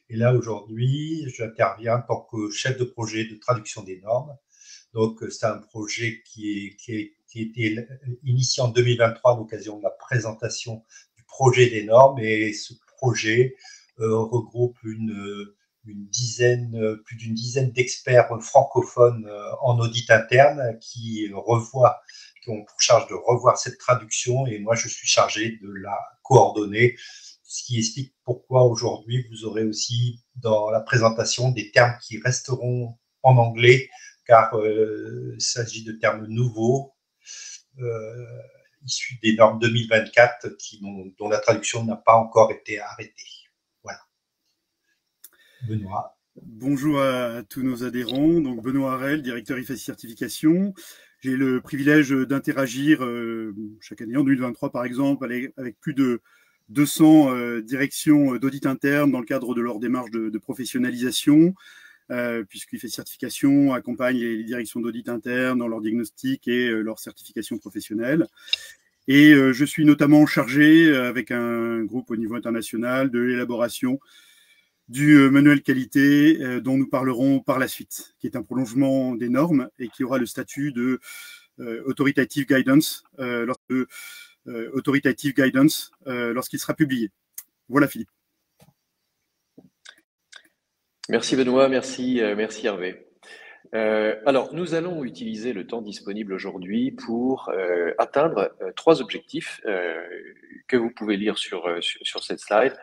Et là, aujourd'hui, j'interviens en tant que chef de projet de traduction des normes. Donc, c'est un projet qui a été initié en 2023 à l'occasion de la présentation du projet des normes. Et ce projet regroupe plus d'une dizaine d'experts francophones en audit interne qui ont pour charge de revoir cette traduction. Et moi, je suis chargé de la coordonner, ce qui explique pourquoi aujourd'hui, vous aurez aussi dans la présentation des termes qui resteront en anglais, car il s'agit de termes nouveaux, issus des normes 2024 dont la traduction n'a pas encore été arrêtée. Voilà. Benoît. Bonjour à tous nos adhérents. Donc Benoît Harel, directeur IFES Certification. J'ai le privilège d'interagir chaque année, en 2023 par exemple, avec plus de 200 directions d'audit interne dans le cadre de leur démarche de professionnalisation, puisque IFES Certification accompagne les directions d'audit interne dans leur diagnostic et leur certification professionnelle. Et je suis notamment chargé, avec un groupe au niveau international, de l'élaboration du manuel qualité dont nous parlerons par la suite, qui est un prolongement des normes et qui aura le statut de authoritative guidance lorsqu'il sera publié. Voilà, Philippe. Merci Benoît, merci Hervé. Alors, nous allons utiliser le temps disponible aujourd'hui pour atteindre 3 objectifs que vous pouvez lire sur cette slide.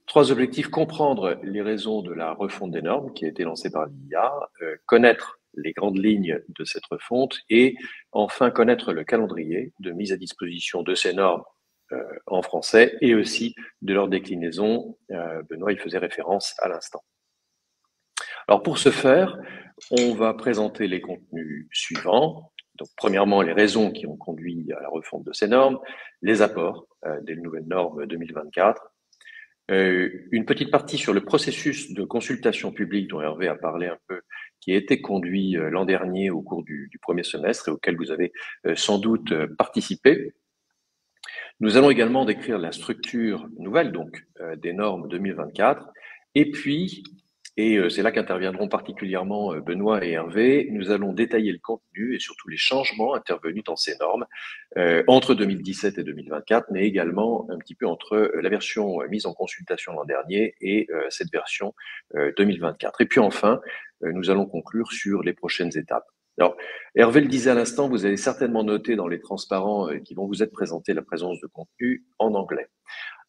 3 objectifs: comprendre les raisons de la refonte des normes qui a été lancée par l'IA, connaître les grandes lignes de cette refonte et enfin connaître le calendrier de mise à disposition de ces normes en français et aussi de leur déclinaison. Benoît y faisait référence à l'instant. Alors pour ce faire, on va présenter les contenus suivants. Donc premièrement, les raisons qui ont conduit à la refonte de ces normes, les apports des nouvelles normes 2024, une petite partie sur le processus de consultation publique dont Hervé a parlé un peu, qui a été conduit l'an dernier au cours du premier semestre et auquel vous avez sans doute participé. Nous allons également décrire la structure nouvelle donc des normes 2024 et puis, et c'est là qu'interviendront particulièrement Benoît et Hervé, nous allons détailler le contenu et surtout les changements intervenus dans ces normes entre 2017 et 2024, mais également un petit peu entre la version mise en consultation l'an dernier et cette version 2024. Et puis enfin, nous allons conclure sur les prochaines étapes. Alors, Hervé le disait à l'instant, vous avez certainement noté dans les transparents qui vont vous être présentés la présence de contenu en anglais.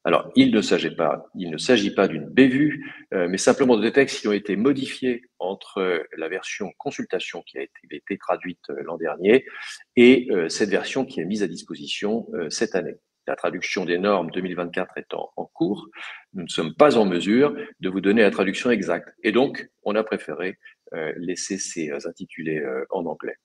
Alors, il ne s'agit pas d'une bévue, mais simplement de textes qui ont été modifiés entre la version consultation qui a été traduite l'an dernier et cette version qui est mise à disposition cette année. La traduction des normes 2024 étant en cours, nous ne sommes pas en mesure de vous donner la traduction exacte. Et donc, on a préféré laisser ces intitulés en anglais.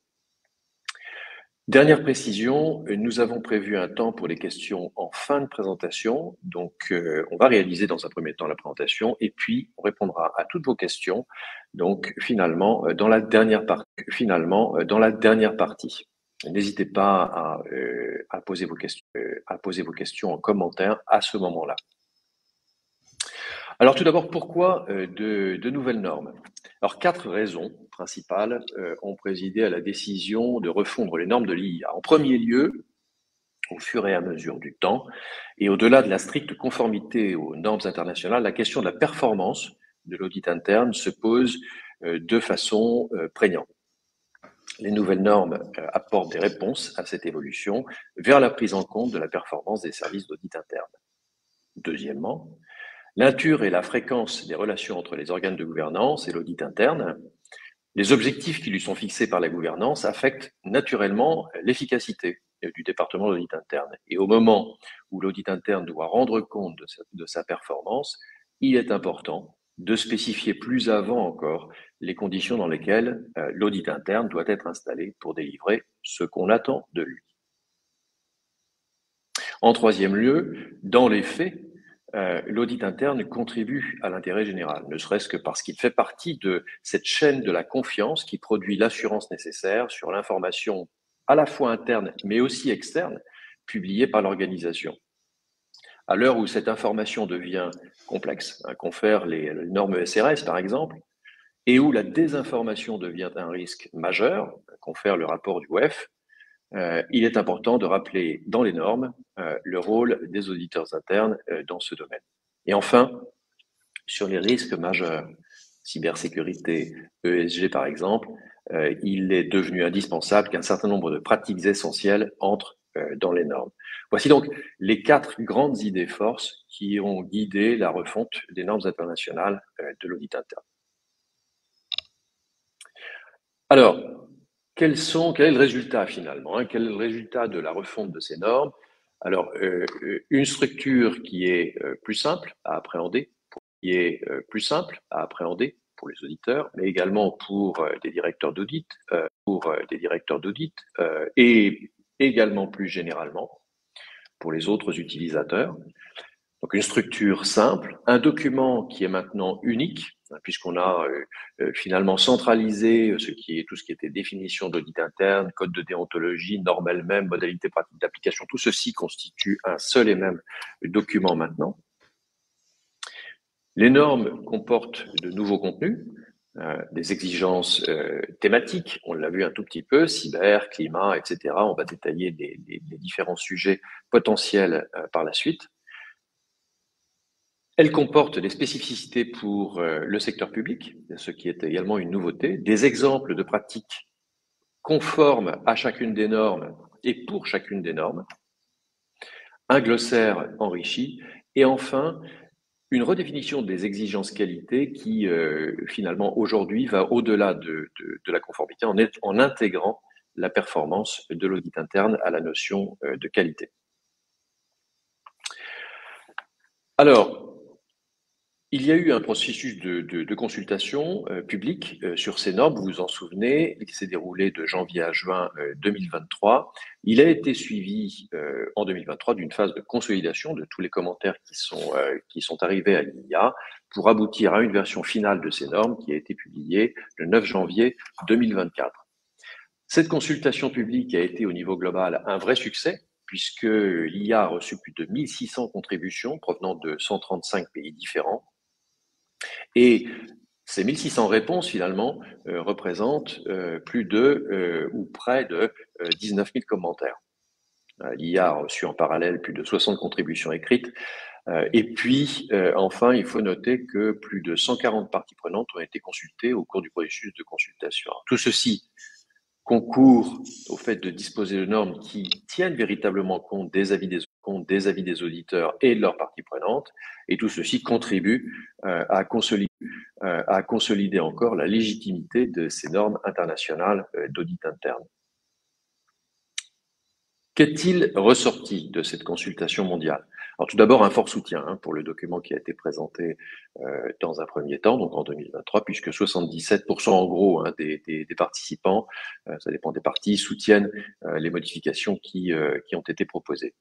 Dernière précision, nous avons prévu un temps pour les questions en fin de présentation. Donc, on va réaliser dans un premier temps la présentation et puis on répondra à toutes vos questions. Donc, finalement, dans la dernière partie. N'hésitez pas à poser vos questions en commentaire à ce moment-là. Alors tout d'abord, pourquoi de nouvelles normes? Alors 4 raisons principales ont présidé à la décision de refondre les normes de l'IA. En premier lieu, au fur et à mesure du temps, et au-delà de la stricte conformité aux normes internationales, la question de la performance de l'audit interne se pose de façon prégnante. Les nouvelles normes apportent des réponses à cette évolution vers la prise en compte de la performance des services d'audit interne. Deuxièmement, la nature et la fréquence des relations entre les organes de gouvernance et l'audit interne, les objectifs qui lui sont fixés par la gouvernance affectent naturellement l'efficacité du département d'audit interne. Et au moment où l'audit interne doit rendre compte de sa performance, il est important de spécifier plus avant encore les conditions dans lesquelles l'audit interne doit être installé pour délivrer ce qu'on attend de lui. En troisième lieu, dans les faits, l'audit interne contribue à l'intérêt général, ne serait-ce que parce qu'il fait partie de cette chaîne de la confiance qui produit l'assurance nécessaire sur l'information à la fois interne mais aussi externe publiée par l'organisation. À l'heure où cette information devient complexe, qu'on fait les normes SRS par exemple, et où la désinformation devient un risque majeur, confère le rapport du WEF, il est important de rappeler dans les normes le rôle des auditeurs internes dans ce domaine. Et enfin, sur les risques majeurs, cybersécurité, ESG par exemple, il est devenu indispensable qu'un certain nombre de pratiques essentielles entrent dans les normes. Voici donc les 4 grandes idées forces qui ont guidé la refonte des normes internationales de l'audit interne. Alors, quel est le résultat finalement, Quel est le résultat de la refonte de ces normes? Alors, une structure qui est plus simple à appréhender, pour les auditeurs, mais également pour des directeurs d'audit, et également plus généralement pour les autres utilisateurs. Donc une structure simple, un document qui est maintenant unique, puisqu'on a finalement centralisé tout ce qui était définition d'audit interne, code de déontologie, normes elles-mêmes, modalités pratiques d'application. Tout ceci constitue un seul et même document maintenant. Les normes comportent de nouveaux contenus, des exigences thématiques, on l'a vu un tout petit peu, cyber, climat, etc. On va détailler les différents sujets potentiels par la suite. Elle comporte des spécificités pour le secteur public, ce qui est également une nouveauté, des exemples de pratiques conformes à chacune des normes et pour chacune des normes, un glossaire enrichi, et enfin, une redéfinition des exigences qualité qui, finalement, aujourd'hui, va au-delà de la conformité en intégrant la performance de l'audit interne à la notion de qualité. Alors, il y a eu un processus de consultation publique sur ces normes, vous vous en souvenez, il s'est déroulé de janvier à juin 2023. Il a été suivi en 2023 d'une phase de consolidation de tous les commentaires qui sont arrivés à l'IA pour aboutir à une version finale de ces normes qui a été publiée le 9 janvier 2024. Cette consultation publique a été au niveau global un vrai succès, puisque l'IA a reçu plus de 1600 contributions provenant de 135 pays différents. Et ces 1600 réponses, finalement, représentent plus de, ou près de 19 000 commentaires. L'IA a reçu en parallèle plus de 60 contributions écrites. Et puis, enfin, il faut noter que plus de 140 parties prenantes ont été consultées au cours du processus de consultation. Alors, tout ceci concourt au fait de disposer de normes qui tiennent véritablement compte des avis des auditeurs et de leurs parties prenantes, et tout ceci contribue à consolider encore la légitimité de ces normes internationales d'audit interne. Qu'est-il ressorti de cette consultation mondiale? Alors tout d'abord, un fort soutien pour le document qui a été présenté dans un premier temps, donc en 2023, puisque 77% en gros des participants, ça dépend des parties, soutiennent les modifications qui ont été proposées.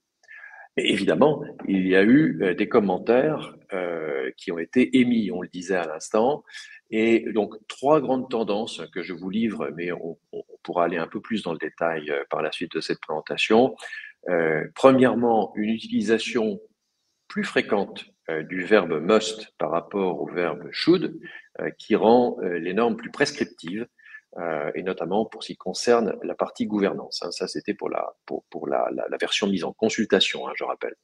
Et évidemment, il y a eu des commentaires qui ont été émis, on le disait à l'instant, et donc 3 grandes tendances que je vous livre, mais on pourra aller un peu plus dans le détail par la suite de cette présentation. Premièrement, une utilisation plus fréquente du verbe must par rapport au verbe should, qui rend les normes plus prescriptives, et notamment pour ce qui concerne la partie gouvernance. Ça, c'était pour la version mise en consultation, je rappelle.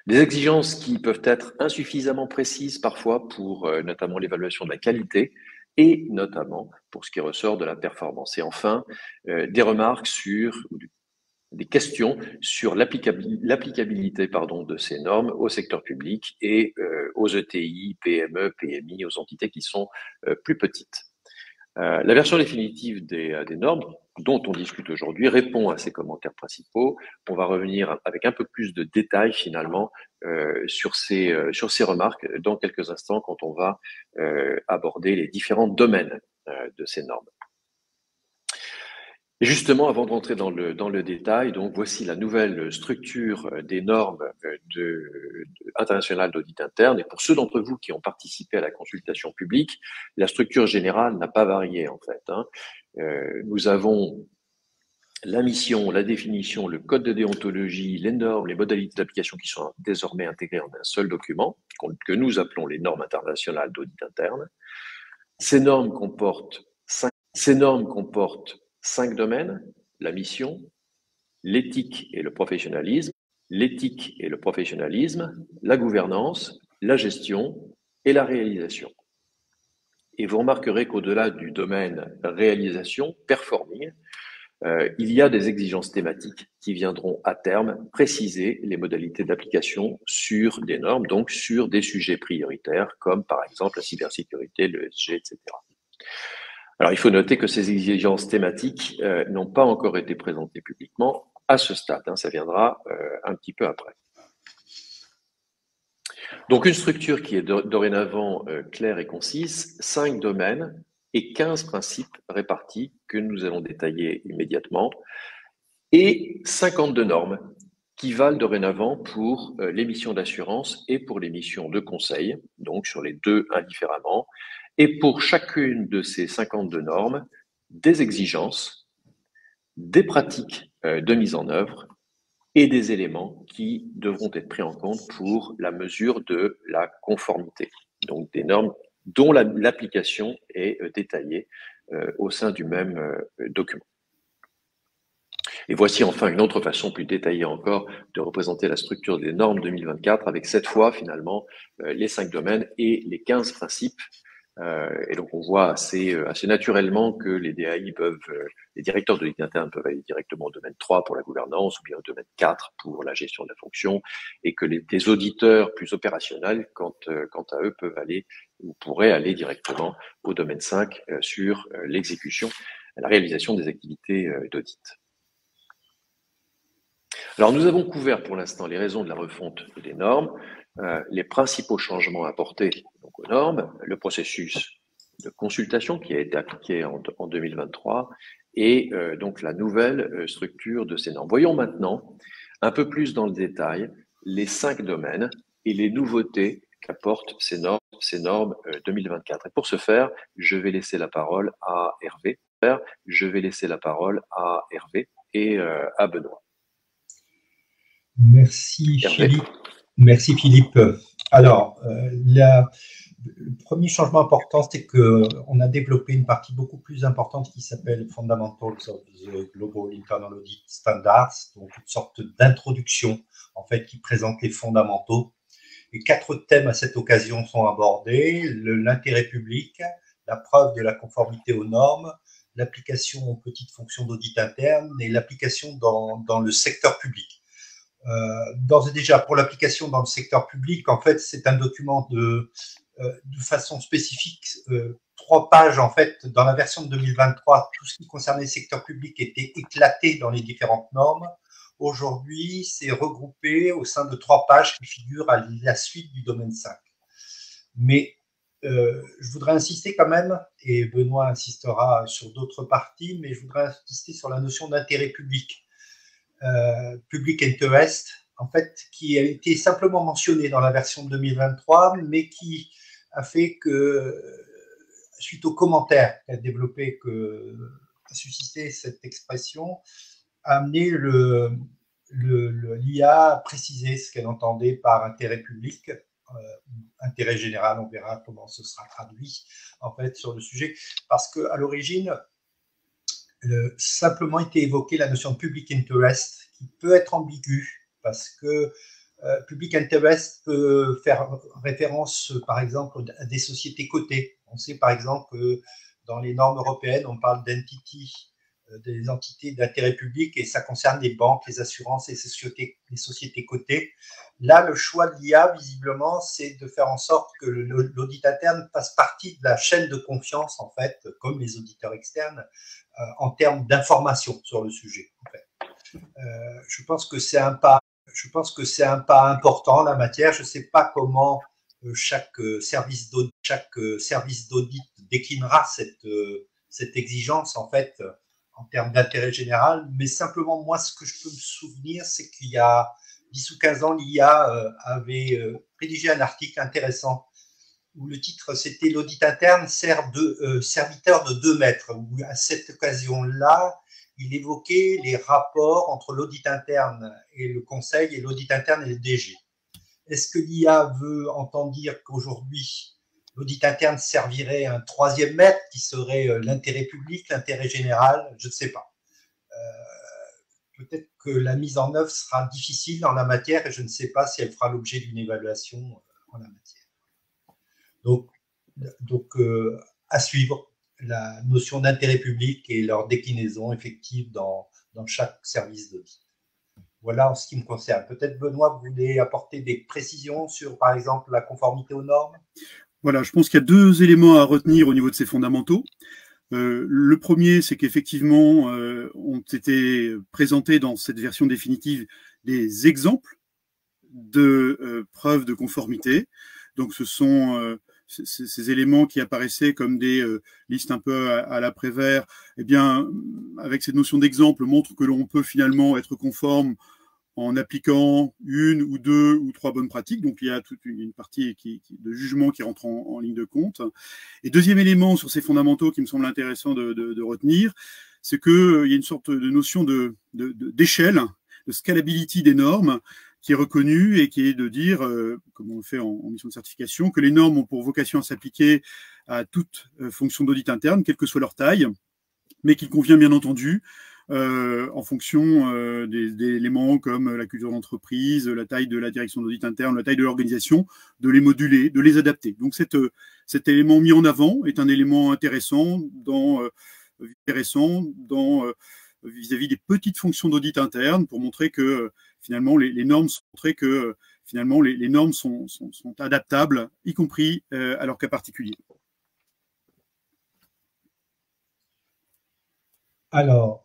Des exigences qui peuvent être insuffisamment précises parfois pour notamment l'évaluation de la qualité et notamment pour ce qui ressort de la performance. Et enfin, des remarques des questions sur l'applicabilité de ces normes au secteur public et aux ETI, PME, PMI, aux entités qui sont plus petites. La version définitive des normes dont on discute aujourd'hui répond à ces commentaires principaux. On va revenir avec un peu plus de détails finalement sur ces remarques dans quelques instants quand on va aborder les différents domaines de ces normes. Et justement, avant de rentrer dans le détail, donc voici la nouvelle structure des normes internationales d'audit interne. Et pour ceux d'entre vous qui ont participé à la consultation publique, la structure générale n'a pas varié en fait. Nous avons la mission, la définition, le code de déontologie, les normes, les modalités d'application qui sont désormais intégrées en un seul document, que nous appelons les normes internationales d'audit interne. Ces normes comportent 5 domaines: la mission, l'éthique et le professionnalisme, la gouvernance, la gestion et la réalisation. Et vous remarquerez qu'au-delà du domaine réalisation, performing, il y a des exigences thématiques qui viendront à terme préciser les modalités d'application sur des normes, donc sur des sujets prioritaires comme par exemple la cybersécurité, le ESG, etc. Alors il faut noter que ces exigences thématiques n'ont pas encore été présentées publiquement à ce stade, ça viendra un petit peu après. Donc une structure qui est dorénavant claire et concise, 5 domaines et 15 principes répartis que nous allons détailler immédiatement, et 52 normes qui valent dorénavant pour les missions d'assurance et pour les missions de conseil, donc sur les deux indifféremment, et pour chacune de ces 52 normes, des exigences, des pratiques de mise en œuvre et des éléments qui devront être pris en compte pour la mesure de la conformité. Donc des normes dont l'application est détaillée au sein du même document. Et voici enfin une autre façon plus détaillée encore de représenter la structure des normes 2024 avec cette fois finalement les 5 domaines et les 15 principes. Et donc on voit assez naturellement que les DAI peuvent, les directeurs d'audit interne peuvent aller directement au domaine 3 pour la gouvernance ou bien au domaine 4 pour la gestion de la fonction, et que les auditeurs plus opérationnels, quant à eux, peuvent aller ou pourraient aller directement au domaine 5 sur l'exécution, la réalisation des activités d'audit. Alors nous avons couvert pour l'instant les raisons de la refonte des normes, les principaux changements apportés donc, aux normes, le processus de consultation qui a été appliqué en 2023 et donc la nouvelle structure de ces normes. Voyons maintenant un peu plus dans le détail les 5 domaines et les nouveautés qu'apportent ces normes 2024. Et pour ce faire, je vais laisser la parole à Hervé. Et à Benoît. Merci Philippe. Merci Philippe. Alors, le premier changement important, c'est qu'on a développé une partie beaucoup plus importante qui s'appelle Fundamentals of the Global Internal Audit Standards, donc une sorte d'introduction en fait qui présente les fondamentaux. Et 4 thèmes à cette occasion sont abordés: l'intérêt public, la preuve de la conformité aux normes, l'application aux petites fonctions d'audit interne et l'application dans le secteur public. D'ores et déjà, pour l'application dans le secteur public, en fait, c'est un document de façon spécifique, 3 pages, en fait, dans la version de 2023, tout ce qui concernait le secteur public était éclaté dans les différentes normes. Aujourd'hui, c'est regroupé au sein de 3 pages qui figurent à la suite du domaine 5. Mais je voudrais insister quand même, et Benoît insistera sur d'autres parties, mais je voudrais insister sur la notion d'intérêt public. Public interest, en fait, qui a été simplement mentionné dans la version de 2023, mais qui a fait que, suite aux commentaires qu'a développé, a suscité cette expression, a amené l'IA à préciser ce qu'elle entendait par intérêt public, intérêt général, on verra comment ce sera traduit en fait sur le sujet, parce qu'à l'origine, simplement été évoquée la notion de public interest qui peut être ambiguë parce que public interest peut faire référence par exemple à des sociétés cotées. On sait par exemple que dans les normes européennes, on parle d'entity, des entités d'intérêt public, et ça concerne les banques, les assurances et les sociétés cotées. Là, le choix de l'IA, visiblement, c'est de faire en sorte que l'audit interne fasse partie de la chaîne de confiance, en fait, comme les auditeurs externes, en termes d'information sur le sujet. En fait. Je pense que c'est un pas important en la matière. Je ne sais pas comment chaque service d'audit déclinera cette exigence, en fait, en termes d'intérêt général, mais simplement, moi, ce que je peux me souvenir, c'est qu'il y a 10 ou 15 ans, l'IA avait rédigé un article intéressant où le titre, c'était « L'audit interne sert de serviteur de 2 mètres », où à cette occasion-là, il évoquait les rapports entre l'audit interne et le conseil et l'audit interne et le DG. Est-ce que l'IA veut entendre dire qu'aujourd'hui, l'audit interne servirait à un troisième maître qui serait l'intérêt public, l'intérêt général? Je ne sais pas. Peut-être que la mise en œuvre sera difficile en la matière et je ne sais pas si elle fera l'objet d'une évaluation en la matière. Donc à suivre la notion d'intérêt public et leur déclinaison effective dans chaque service d'audit. Voilà en ce qui me concerne. Peut-être, Benoît, vous voulez apporter des précisions sur, par exemple, la conformité aux normes? Voilà, je pense qu'il y a deux éléments à retenir au niveau de ces fondamentaux. Le premier, c'est qu'effectivement, ont été présentés dans cette version définitive des exemples de preuves de conformité. Donc, ce sont ces éléments qui apparaissaient comme des listes un peu à la Prévert, eh bien, avec cette notion d'exemple, montre que l'on peut finalement être conforme en appliquant une ou deux ou trois bonnes pratiques. Donc, il y a toute une partie de jugement qui rentre en ligne de compte. Et deuxième élément sur ces fondamentaux qui me semble intéressant de retenir, c'est qu'il y a une sorte de notion d'échelle, de scalability des normes qui est reconnue et qui est de dire, comme on le fait en mission de certification, que les normes ont pour vocation à s'appliquer à toute fonction d'audit interne, quelle que soit leur taille, mais qu'il convient bien entendu en fonction des éléments comme la culture d'entreprise, la taille de la direction d'audit interne, la taille de l'organisation, de les moduler, de les adapter. Donc cet élément mis en avant est un élément intéressant vis-à-vis des petites fonctions d'audit interne pour montrer que finalement les normes sont adaptables, y compris à leur cas particulier. Alors,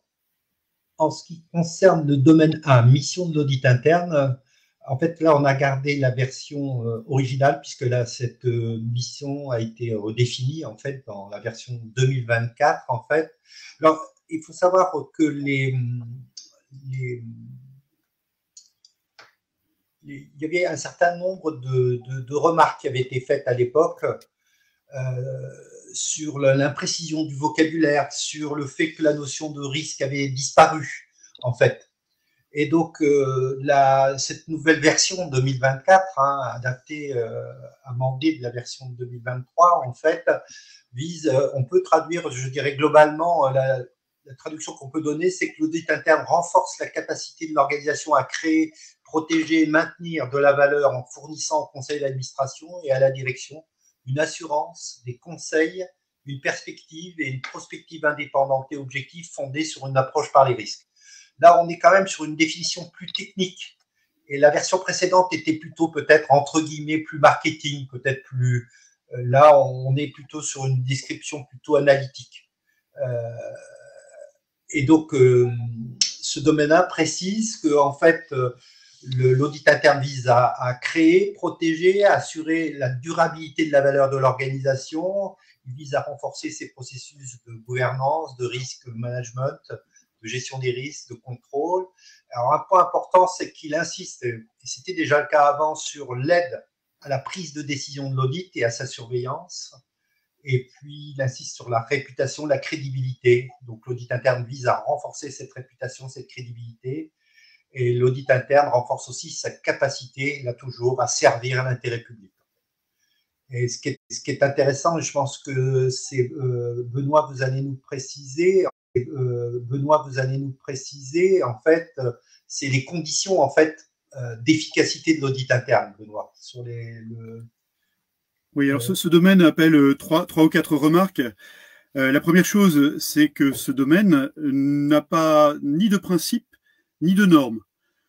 en ce qui concerne le domaine 1, mission de l'audit interne, en fait, là, on a gardé la version originale, puisque là, cette mission a été redéfinie, en fait, dans la version 2024, en fait. Alors, il faut savoir que il y avait un certain nombre de remarques qui avaient été faites à l'époque sur l'imprécision du vocabulaire, sur le fait que la notion de risque avait disparu, en fait. Et donc, cette nouvelle version 2024, adaptée, amendée de la version 2023, en fait, on peut traduire, je dirais globalement, la traduction qu'on peut donner, c'est que l'audit interne renforce la capacité de l'organisation à créer, protéger et maintenir de la valeur en fournissant au conseil d'administration et à la direction une assurance, des conseils, une perspective et une prospective indépendante et objective fondée sur une approche par les risques. Là, on est quand même sur une définition plus technique. Et la version précédente était plutôt peut-être, entre guillemets, plus marketing, peut-être plus... Là, on est plutôt sur une description plutôt analytique. Et donc, ce domaine-là précise que, en fait, l'audit interne vise à créer, protéger, assurer la durabilité de la valeur de l'organisation. Il vise à renforcer ses processus de gouvernance, de risque management, de gestion des risques, de contrôle. Alors, un point important, c'est qu'il insiste, et c'était déjà le cas avant, sur l'aide à la prise de décision de l'audit et à sa surveillance. Et puis, il insiste sur la réputation, la crédibilité. Donc, l'audit interne vise à renforcer cette réputation, cette crédibilité. Et l'audit interne renforce aussi sa capacité, là toujours, à servir l'intérêt public. Et ce qui est intéressant, et je pense que c'est Benoît, vous allez nous préciser, en fait, c'est les conditions, en fait, d'efficacité de l'audit interne, Benoît, sur Oui, alors ce domaine appelle trois ou quatre remarques. La première chose, c'est que ce domaine n'a pas ni de principe ni de normes.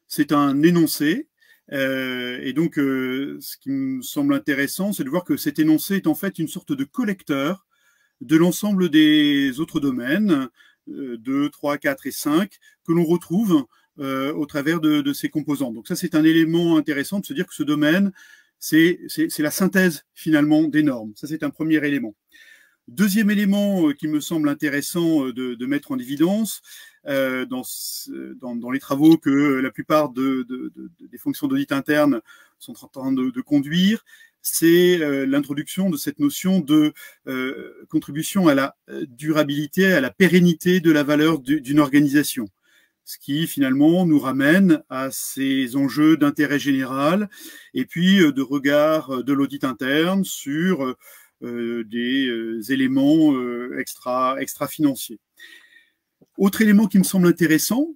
C'est un énoncé. Et donc, ce qui me semble intéressant, c'est de voir que cet énoncé est en fait une sorte de collecteur de l'ensemble des autres domaines, 2, 3, 4 et 5, que l'on retrouve au travers de ces composants. Donc ça, c'est un élément intéressant de se dire que ce domaine, c'est la synthèse finalement des normes. Ça, c'est un premier élément. Deuxième élément qui me semble intéressant de mettre en évidence dans les travaux que la plupart des fonctions d'audit interne sont en train de conduire, c'est l'introduction de cette notion de contribution à la durabilité, à la pérennité de la valeur d'une organisation. Ce qui finalement nous ramène à ces enjeux d'intérêt général et puis de regard de l'audit interne sur des éléments extra-financiers. Autre élément qui me semble intéressant,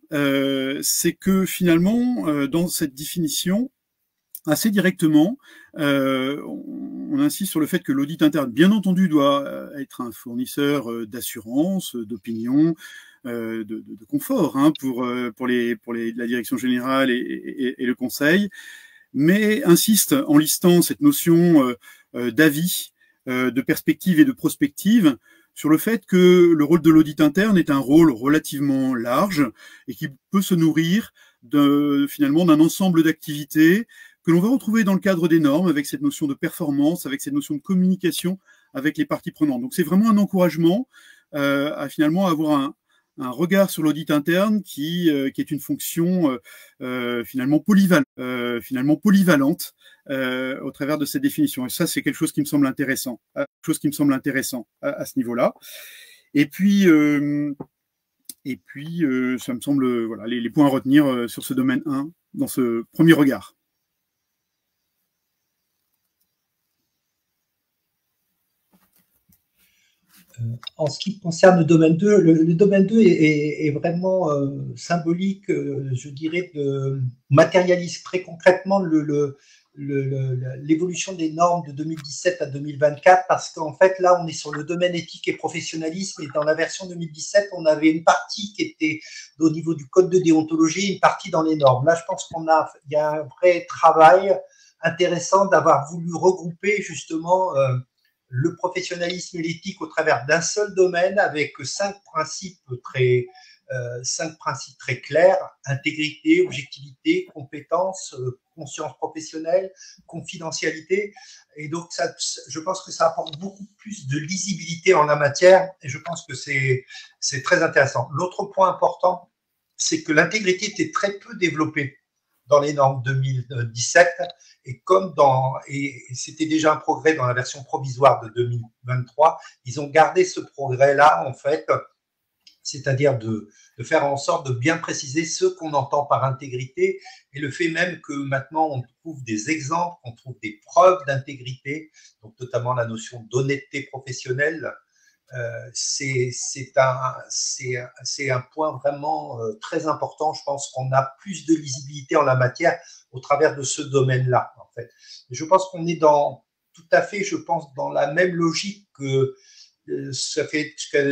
c'est que finalement, dans cette définition, assez directement, on insiste sur le fait que l'audit interne, bien entendu, doit être un fournisseur d'assurance, d'opinion, de confort pour la direction générale et le conseil, mais insiste en listant cette notion d'avis, de perspective et de prospective sur le fait que le rôle de l'audit interne est un rôle relativement large et qui peut se nourrir finalement d'un ensemble d'activités que l'on va retrouver dans le cadre des normes, avec cette notion de performance, avec cette notion de communication avec les parties prenantes. Donc c'est vraiment un encouragement à finalement avoir un regard sur l'audit interne qui est une fonction finalement polyvalente au travers de cette définition. Et ça, c'est quelque chose qui me semble intéressant, à ce niveau-là. Et puis, ça me semble voilà les points à retenir sur ce domaine 1 dans ce premier regard. En ce qui concerne le domaine 2, le domaine 2 est vraiment symbolique, je dirais, matérialise très concrètement l'évolution des normes de 2017 à 2024, parce qu'en fait, là, on est sur le domaine éthique et professionnalisme, et dans la version 2017, on avait une partie qui était au niveau du code de déontologie, une partie dans les normes. Là, je pense qu'il y a un vrai travail intéressant d'avoir voulu regrouper justement le professionnalisme et l'éthique au travers d'un seul domaine avec 5 principes très clairs: intégrité, objectivité, compétence, conscience professionnelle, confidentialité. Et donc, je pense que ça apporte beaucoup plus de lisibilité en la matière, et je pense que c'est très intéressant. L'autre point important, c'est que l'intégrité était très peu développée dans les normes 2017, et c'était déjà un progrès dans la version provisoire de 2023, ils ont gardé ce progrès-là, en fait, c'est-à-dire de faire en sorte de bien préciser ce qu'on entend par intégrité, et le fait même que maintenant on trouve des exemples, on trouve des preuves d'intégrité, donc notamment la notion d'honnêteté professionnelle. C'est un point vraiment très important. Je pense qu'on a plus de lisibilité en la matière au travers de ce domaine-là, en fait. Je pense qu'on est tout à fait, je pense, dans la même logique que ça fait ce qu'a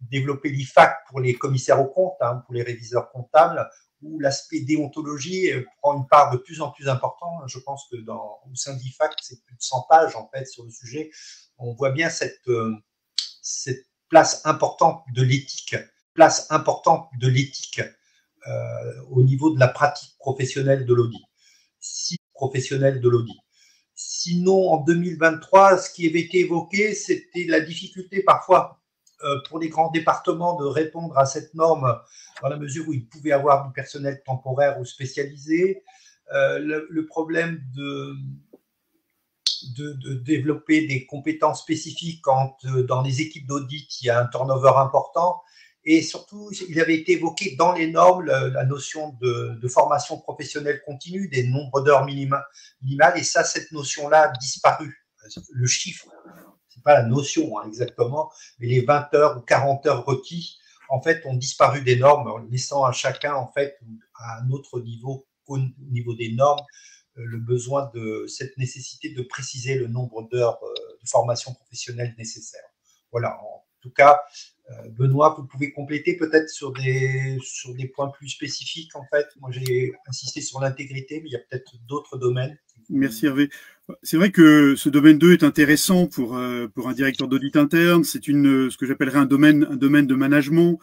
développé l'IFAC pour les commissaires aux comptes, pour les réviseurs comptables, où l'aspect déontologie prend une part de plus en plus importante. Je pense que au sein de l'IFAC, c'est plus de 100 pages, en fait, sur le sujet. On voit bien cette place importante de l'éthique, au niveau de la pratique professionnelle de l'audit. Sinon, en 2023, ce qui avait été évoqué, c'était la difficulté parfois pour les grands départements de répondre à cette norme, dans la mesure où ils pouvaient avoir du personnel temporaire ou spécialisé. Le problème de développer des compétences spécifiques quand dans les équipes d'audit, il y a un turnover important. Et surtout, il avait été évoqué dans les normes la notion de formation professionnelle continue, des nombres d'heures minimales. Et ça, cette notion-là a disparu. Le chiffre, c'est pas la notion exactement, mais les 20 heures ou 40 heures requis, en fait, ont disparu des normes, laissant à chacun, en fait, à un autre niveau, au niveau des normes, le besoin de cette nécessité de préciser le nombre d'heures de formation professionnelle nécessaires. Voilà, en tout cas, Benoît, vous pouvez compléter peut-être sur des points plus spécifiques, en fait. Moi, j'ai insisté sur l'intégrité, mais il y a peut-être d'autres domaines. Merci Hervé. C'est vrai que ce domaine 2 est intéressant pour un directeur d'audit interne. C'est ce que j'appellerais un domaine de management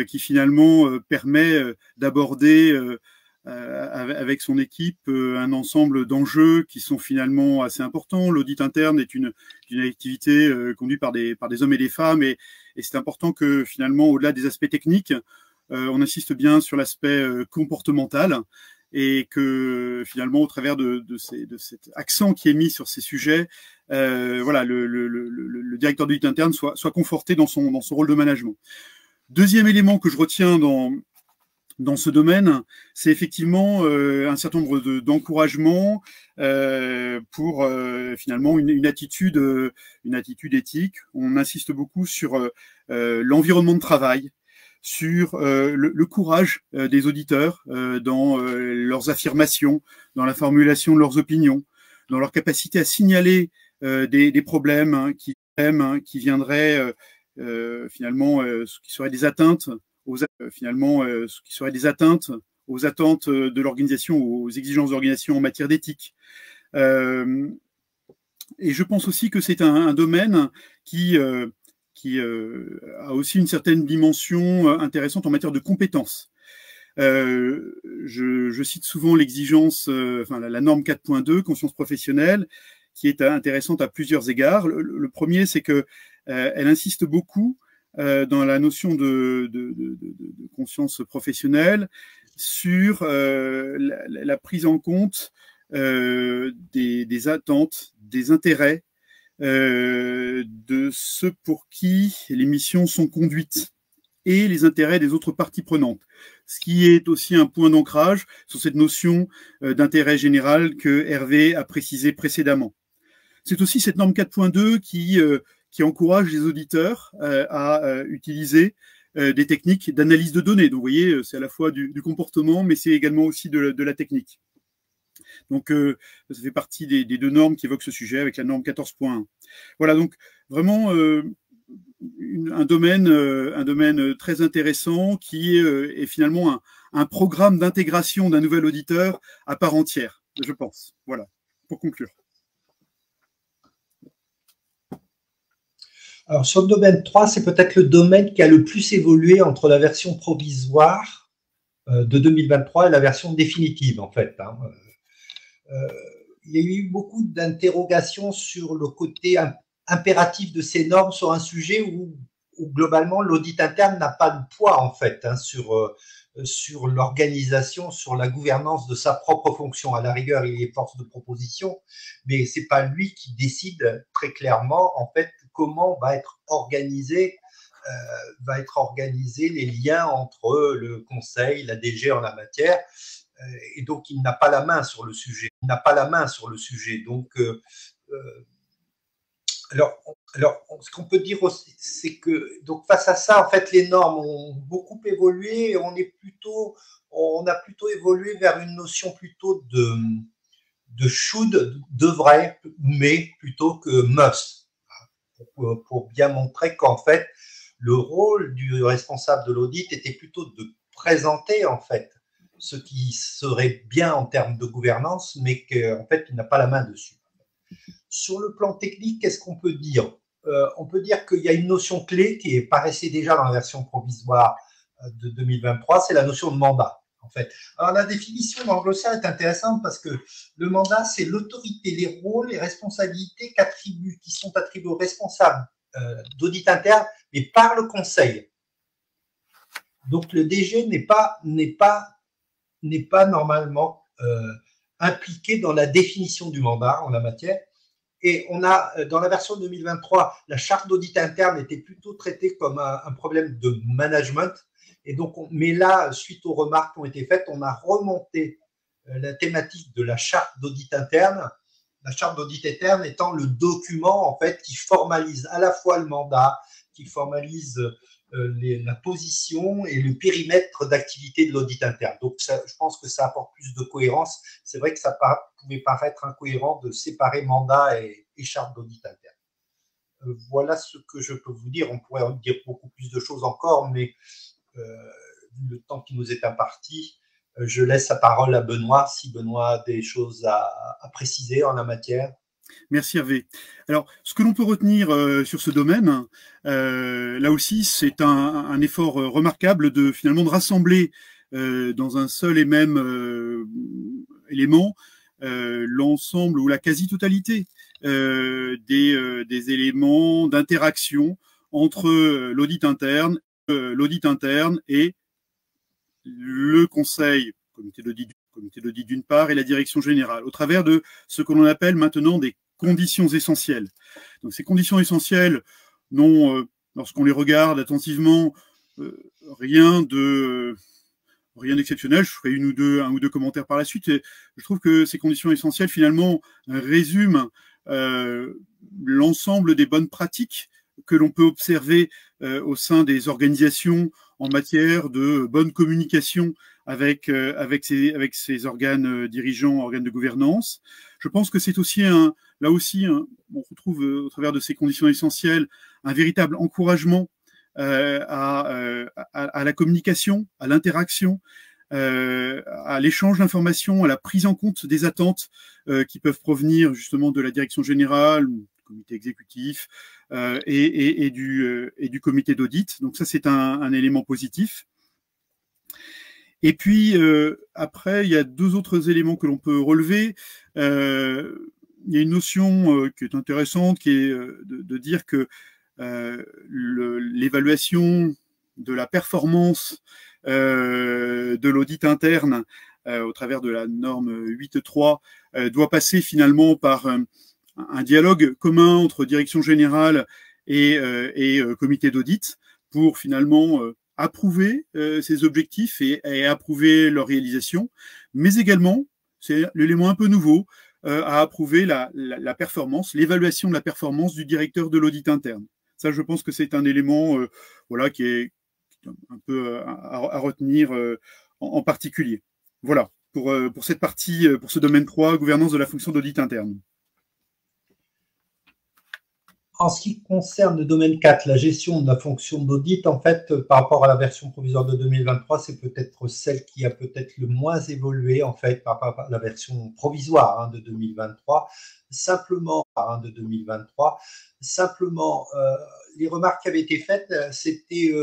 qui finalement permet d'aborder avec son équipe un ensemble d'enjeux qui sont finalement assez importants. L'audit interne est une activité conduite par des hommes et des femmes, et c'est important que finalement, au-delà des aspects techniques, on insiste bien sur l'aspect comportemental. et que finalement, au travers de cet accent qui est mis sur ces sujets, voilà, le directeur d'audit interne soit conforté dans son rôle de management. Deuxième élément que je retiens dans ce domaine, c'est effectivement un certain nombre d'encouragements pour finalement une attitude éthique. On insiste beaucoup sur l'environnement de travail, sur le courage des auditeurs dans leurs affirmations, dans la formulation de leurs opinions, dans leur capacité à signaler des problèmes qui viendraient finalement qui seraient des atteintes aux attentes de l'organisation, aux exigences de l'organisation en matière d'éthique. Et je pense aussi que c'est un domaine qui a aussi une certaine dimension intéressante en matière de compétences. Je cite souvent l'exigence, la norme 4.2, conscience professionnelle, qui est intéressante à plusieurs égards. Le premier, c'est que elle insiste beaucoup dans la notion de conscience professionnelle sur la prise en compte des attentes, des intérêts de ceux pour qui les missions sont conduites et les intérêts des autres parties prenantes. Ce qui est aussi un point d'ancrage sur cette notion d'intérêt général que Hervé a précisé précédemment. C'est aussi cette norme 4.2 qui encourage les auditeurs à utiliser des techniques d'analyse de données. Donc, vous voyez, c'est à la fois du comportement, mais c'est également aussi de la technique. Donc, ça fait partie des deux normes qui évoquent ce sujet avec la norme 14.1. Voilà, donc vraiment un domaine très intéressant qui est finalement un programme d'intégration d'un nouvel auditeur à part entière, je pense. Voilà, pour conclure. Alors, sur le domaine 3, c'est peut-être le domaine qui a le plus évolué entre la version provisoire de 2023 et la version définitive, en fait. Il y a eu beaucoup d'interrogations sur le côté impératif de ces normes sur un sujet où globalement, l'audit interne n'a pas de poids, en fait, sur l'organisation, sur la gouvernance de sa propre fonction. À la rigueur, il est force de proposition, mais c'est pas lui qui décide très clairement, en fait, comment va être organisé les liens entre le conseil, la DG en la matière, et donc il n'a pas la main sur le sujet. Donc, alors, ce qu'on peut dire aussi, c'est que donc face à ça, en fait, les normes ont beaucoup évolué et on a plutôt évolué vers une notion plutôt de should, devrait, mais plutôt que must, pour bien montrer qu'en fait, le rôle du responsable de l'audit était plutôt de présenter en fait ce qui serait bien en termes de gouvernance, mais qu'en fait, il n'a pas la main dessus. Sur le plan technique, qu'est-ce qu'on peut dire ? On peut dire qu'il y a une notion clé qui paraissait déjà dans la version provisoire de 2023, c'est la notion de mandat. En fait. Alors, la définition dans le glossaire est intéressante parce que le mandat, c'est l'autorité, les rôles, les responsabilités qui sont attribués aux responsables d'audit interne, mais par le conseil. Donc, le DG n'est pas normalement impliqué dans la définition du mandat en la matière. Et on a, dans la version 2023, la charte d'audit interne était plutôt traitée comme un problème de management. Et donc, mais là, suite aux remarques qui ont été faites, on a remonté la thématique de la charte d'audit interne. La charte d'audit interne étant le document, en fait, qui formalise à la fois le mandat, qui formalise la position et le périmètre d'activité de l'audit interne. Donc, ça, je pense que ça apporte plus de cohérence. C'est vrai que ça pouvait paraître incohérent de séparer mandat et charte d'audit interne. Voilà ce que je peux vous dire. On pourrait en dire beaucoup plus de choses encore, mais le temps qui nous est imparti, je laisse la parole à Benoît, si Benoît a des choses à préciser en la matière. Merci Hervé. Alors, ce que l'on peut retenir sur ce domaine, là aussi, c'est un effort remarquable de rassembler dans un seul et même élément l'ensemble ou la quasi-totalité des éléments d'interaction entre l'audit interne et le conseil, comité d'audit comité d'audit d'une part, et la direction générale, au travers de ce que l'on appelle maintenant des conditions essentielles. Donc ces conditions essentielles n'ont, lorsqu'on les regarde attentivement, rien d'exceptionnel. Je ferai un ou deux commentaires par la suite. Et je trouve que ces conditions essentielles, finalement, résument l'ensemble des bonnes pratiques que l'on peut observer au sein des organisations en matière de bonne communication avec ces organes dirigeants, organes de gouvernance. Je pense que c'est aussi on retrouve au travers de ces conditions essentielles un véritable encouragement à la communication, à l'interaction, à l'échange d'informations, à la prise en compte des attentes qui peuvent provenir justement de la direction générale, du comité exécutif et du comité d'audit. Donc ça, c'est un élément positif. Et puis, après, il y a deux autres éléments que l'on peut relever. Il y a une notion qui est intéressante, qui est de dire que l'évaluation de la performance de l'audit interne au travers de la norme 8.3 doit passer finalement par un dialogue commun entre direction générale et comité d'audit pour finalement approuver ces objectifs et approuver leur réalisation, mais également, c'est l'élément un peu nouveau, à approuver la performance, l'évaluation de la performance du directeur de l'audit interne. Ça, je pense que c'est un élément qui est un peu à retenir en particulier. Voilà, pour cette partie, pour ce domaine 3, gouvernance de la fonction d'audit interne. En ce qui concerne le domaine 4, la gestion de la fonction d'audit, en fait, par rapport à la version provisoire de 2023, c'est peut-être celle qui a peut-être le moins évolué, en fait, par rapport à la version provisoire de 2023. Simplement, les remarques qui avaient été faites, c'était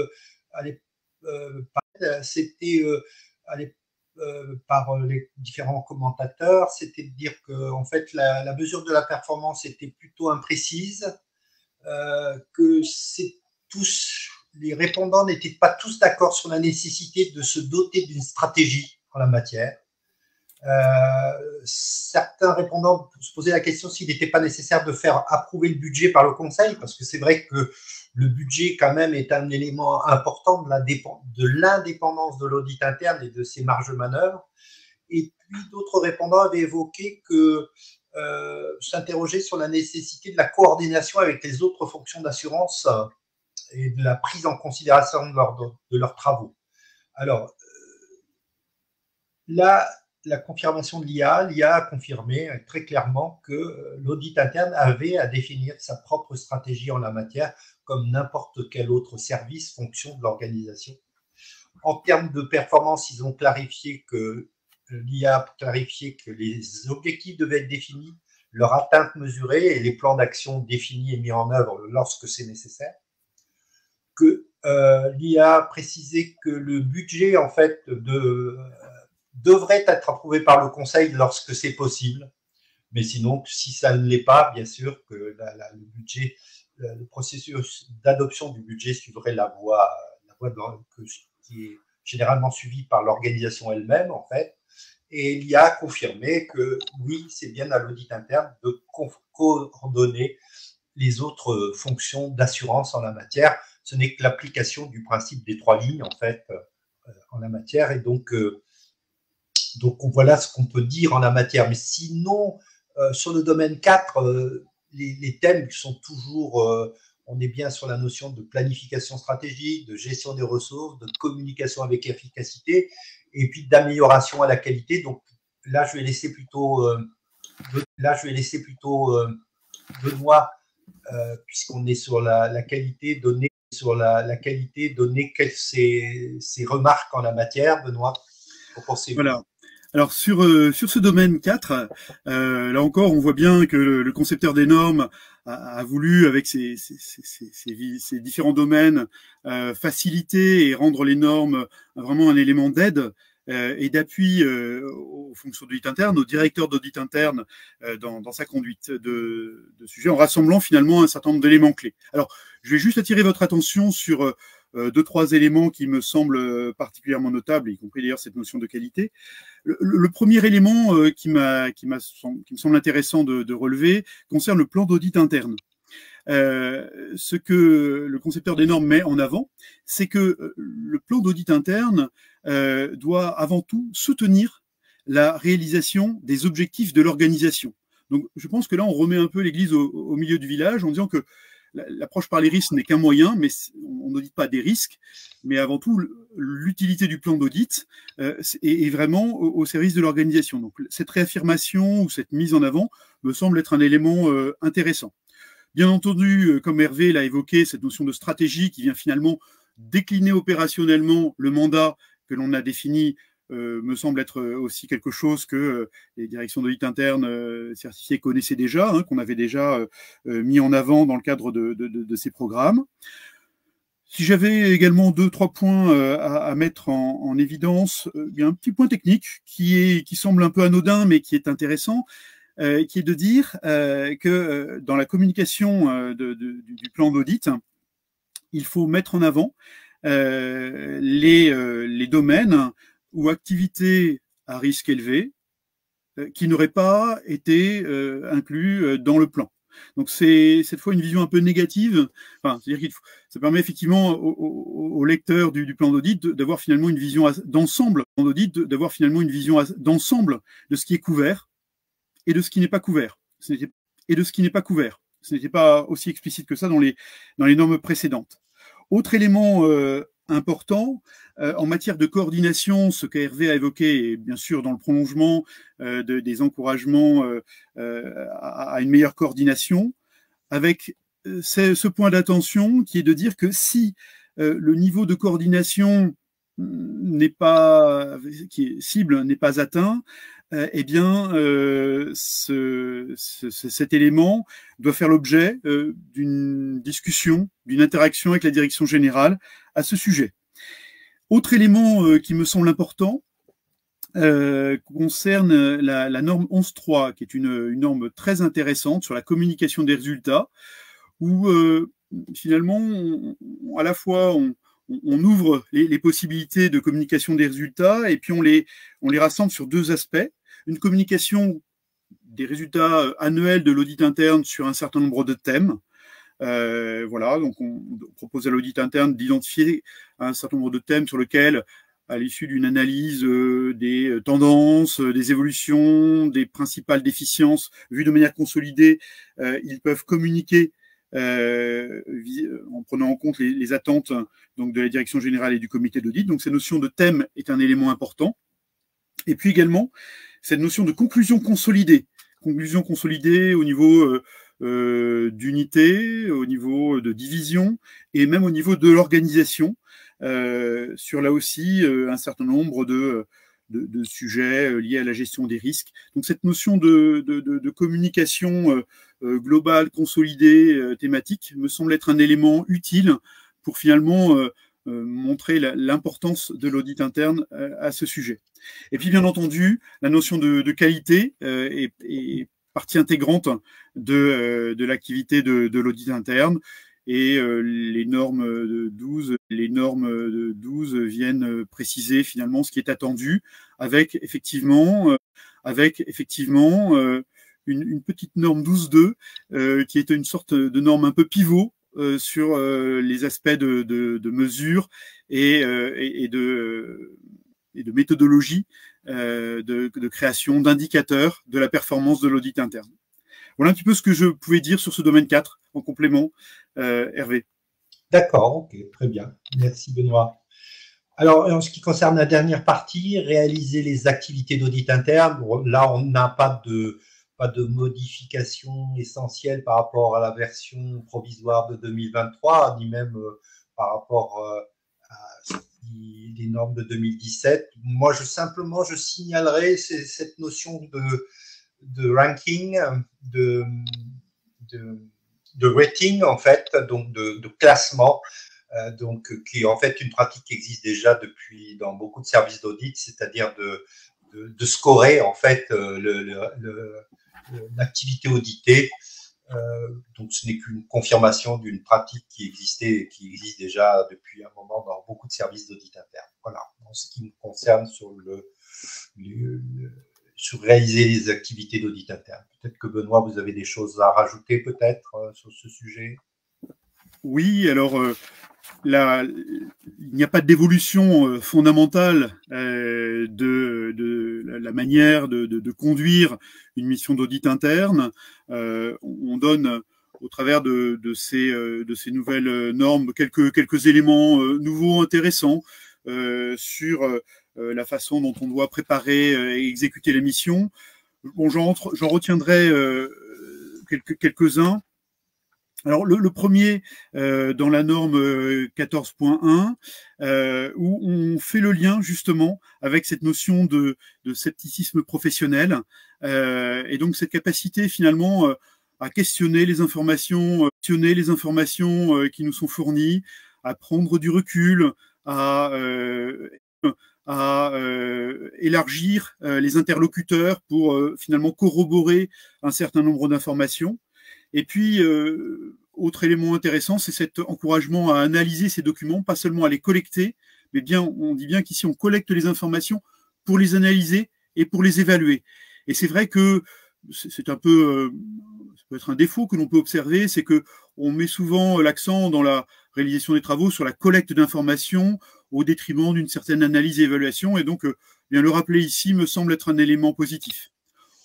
par les différents commentateurs, c'était de dire que en fait, la mesure de la performance était plutôt imprécise, que les répondants n'étaient pas tous d'accord sur la nécessité de se doter d'une stratégie en la matière. Certains répondants se posaient la question s'il n'était pas nécessaire de faire approuver le budget par le conseil, parce que c'est vrai que le budget quand même est un élément important de l'indépendance de l'audit interne et de ses marges de manœuvre. Et puis d'autres répondants avaient évoqué que s'interroger sur la nécessité de la coordination avec les autres fonctions d'assurance et de la prise en considération de leurs travaux. Alors, là, la confirmation de l'IA a confirmé très clairement que l'audit interne avait à définir sa propre stratégie en la matière, comme n'importe quel autre service, fonction de l'organisation. En termes de performance, ils ont clarifié que l'IA a clarifié que les objectifs devaient être définis, leur atteinte mesurée et les plans d'action définis et mis en œuvre lorsque c'est nécessaire. Que l'IA a précisé que le budget, en fait, devrait être approuvé par le conseil lorsque c'est possible. Mais sinon, si ça ne l'est pas, bien sûr que le budget, le processus d'adoption du budget suivrait la voie qui est généralement suivie par l'organisation elle-même, en fait. Et il y a confirmé que oui, c'est bien à l'audit interne de coordonner les autres fonctions d'assurance en la matière. Ce n'est que l'application du principe des 3 lignes, en fait, en la matière. Et donc voilà ce qu'on peut dire en la matière. Mais sinon, sur le domaine 4, les thèmes sont toujours, on est bien sur la notion de planification stratégique, de gestion des ressources, de communication avec efficacité, et puis d'amélioration à la qualité. Donc là, je vais laisser plutôt Benoît, puisqu'on est sur la qualité donnée, quelles ses remarques en la matière, Benoît, pour poursuivre. Voilà. Alors sur ce domaine 4, là encore, on voit bien que le concepteur des normes a voulu, avec ces différents domaines, faciliter et rendre les normes vraiment un élément d'aide et d'appui aux fonctions d'audit interne, aux directeurs d'audit interne dans sa conduite de sujet, en rassemblant finalement un certain nombre d'éléments clés. Alors, je vais juste attirer votre attention sur deux, trois éléments qui me semblent particulièrement notables, y compris d'ailleurs cette notion de qualité. Le premier élément qui me semble intéressant de relever concerne le plan d'audit interne. Ce que le concepteur des normes met en avant, c'est que le plan d'audit interne doit avant tout soutenir la réalisation des objectifs de l'organisation. Donc, je pense que là, on remet un peu l'église au milieu du village en disant que l'approche par les risques n'est qu'un moyen, mais on n'audite pas des risques, mais avant tout, l'utilité du plan d'audit est vraiment au service de l'organisation. Donc, cette réaffirmation ou cette mise en avant me semble être un élément intéressant. Bien entendu, comme Hervé l'a évoqué, cette notion de stratégie qui vient finalement décliner opérationnellement le mandat que l'on a défini me semble être aussi quelque chose que les directions d'audit interne certifiées connaissaient déjà, qu'on avait déjà mis en avant dans le cadre de ces programmes. Si j'avais également deux, trois points à mettre en évidence, il y a un petit point technique qui semble un peu anodin, mais qui est intéressant, qui est de dire que dans la communication du plan d'audit, il faut mettre en avant les domaines ou activités à risque élevé qui n'auraient pas été inclus dans le plan. Donc c'est cette fois une vision un peu négative. Enfin, c'est-à-dire ça permet effectivement au lecteur du plan d'audit d'avoir finalement une vision d'ensemble, d'avoir finalement une vision d'ensemble de ce qui est couvert et de ce qui n'est pas couvert. Ce n'était pas aussi explicite que ça dans les normes précédentes. Autre élément important, en matière de coordination, ce qu'Hervé a évoqué, et bien sûr dans le prolongement des encouragements à une meilleure coordination, avec ce point d'attention qui est de dire que si le niveau de coordination qui est cible n'est pas atteint, eh bien, cet élément doit faire l'objet d'une discussion, d'une interaction avec la direction générale à ce sujet. Autre élément qui me semble important concerne la norme 11.3, qui est une norme très intéressante sur la communication des résultats, où finalement, à la fois, on ouvre les possibilités de communication des résultats et puis on les rassemble sur deux aspects. Une communication des résultats annuels de l'audit interne sur un certain nombre de thèmes. Voilà, donc on propose à l'audit interne d'identifier un certain nombre de thèmes sur lesquels, à l'issue d'une analyse des tendances, des évolutions, des principales déficiences vues de manière consolidée, ils peuvent communiquer en prenant en compte les attentes donc de la direction générale et du comité d'audit. Donc cette notion de thème est un élément important. Et puis également cette notion de conclusion consolidée au niveau d'unité, au niveau de division et même au niveau de l'organisation, sur là aussi un certain nombre de sujets liés à la gestion des risques. Donc cette notion de communication globale, consolidée, thématique, me semble être un élément utile pour finalement montrer l'importance de l'audit interne à ce sujet. Et puis bien entendu, la notion de qualité est partie intégrante de l'activité de l'audit interne. Et les normes 12 viennent préciser finalement ce qui est attendu avec effectivement une petite norme 12.2 qui est une sorte de norme un peu pivot sur les aspects de mesure et de méthodologie de création d'indicateurs de la performance de l'audit interne. Voilà un petit peu ce que je pouvais dire sur ce domaine 4 en complément. Hervé. D'accord, ok, très bien. Merci Benoît. Alors, en ce qui concerne la dernière partie, réaliser les activités d'audit interne, bon, là, on n'a pas de modification essentielle par rapport à la version provisoire de 2023, ni même par rapport à les normes de 2017. Moi, je signalerai cette notion de ranking, de rating, en fait, donc de classement donc qui est en fait une pratique qui existe déjà depuis dans beaucoup de services d'audit, c'est-à-dire de scorer en fait l'activité auditée. Donc ce n'est qu'une confirmation d'une pratique qui existe déjà depuis un moment dans beaucoup de services d'audit interne. Voilà, en ce qui me concerne sur réaliser les activités d'audit interne. Peut-être que Benoît, vous avez des choses à rajouter peut-être sur ce sujet. Oui, alors il n'y a pas d'évolution fondamentale de la manière de conduire une mission d'audit interne. On donne au travers de ces nouvelles normes quelques éléments nouveaux intéressants sur la façon dont on doit préparer et exécuter la mission. Bon, j'en retiendrai quelques-uns. Alors le premier dans la norme 14.1 où on fait le lien justement avec cette notion de scepticisme professionnel et donc cette capacité finalement à questionner les informations qui nous sont fournies, à prendre du recul, à élargir les interlocuteurs pour finalement corroborer un certain nombre d'informations. Et puis, autre élément intéressant, c'est cet encouragement à analyser ces documents, pas seulement à les collecter, mais bien, on dit bien qu'ici, on collecte les informations pour les analyser et pour les évaluer. Et c'est vrai que c'est un peu, ça peut être un défaut que l'on peut observer, c'est que on met souvent l'accent dans la réalisation des travaux sur la collecte d'informations au détriment d'une certaine analyse et évaluation. Et donc, bien le rappeler ici me semble être un élément positif.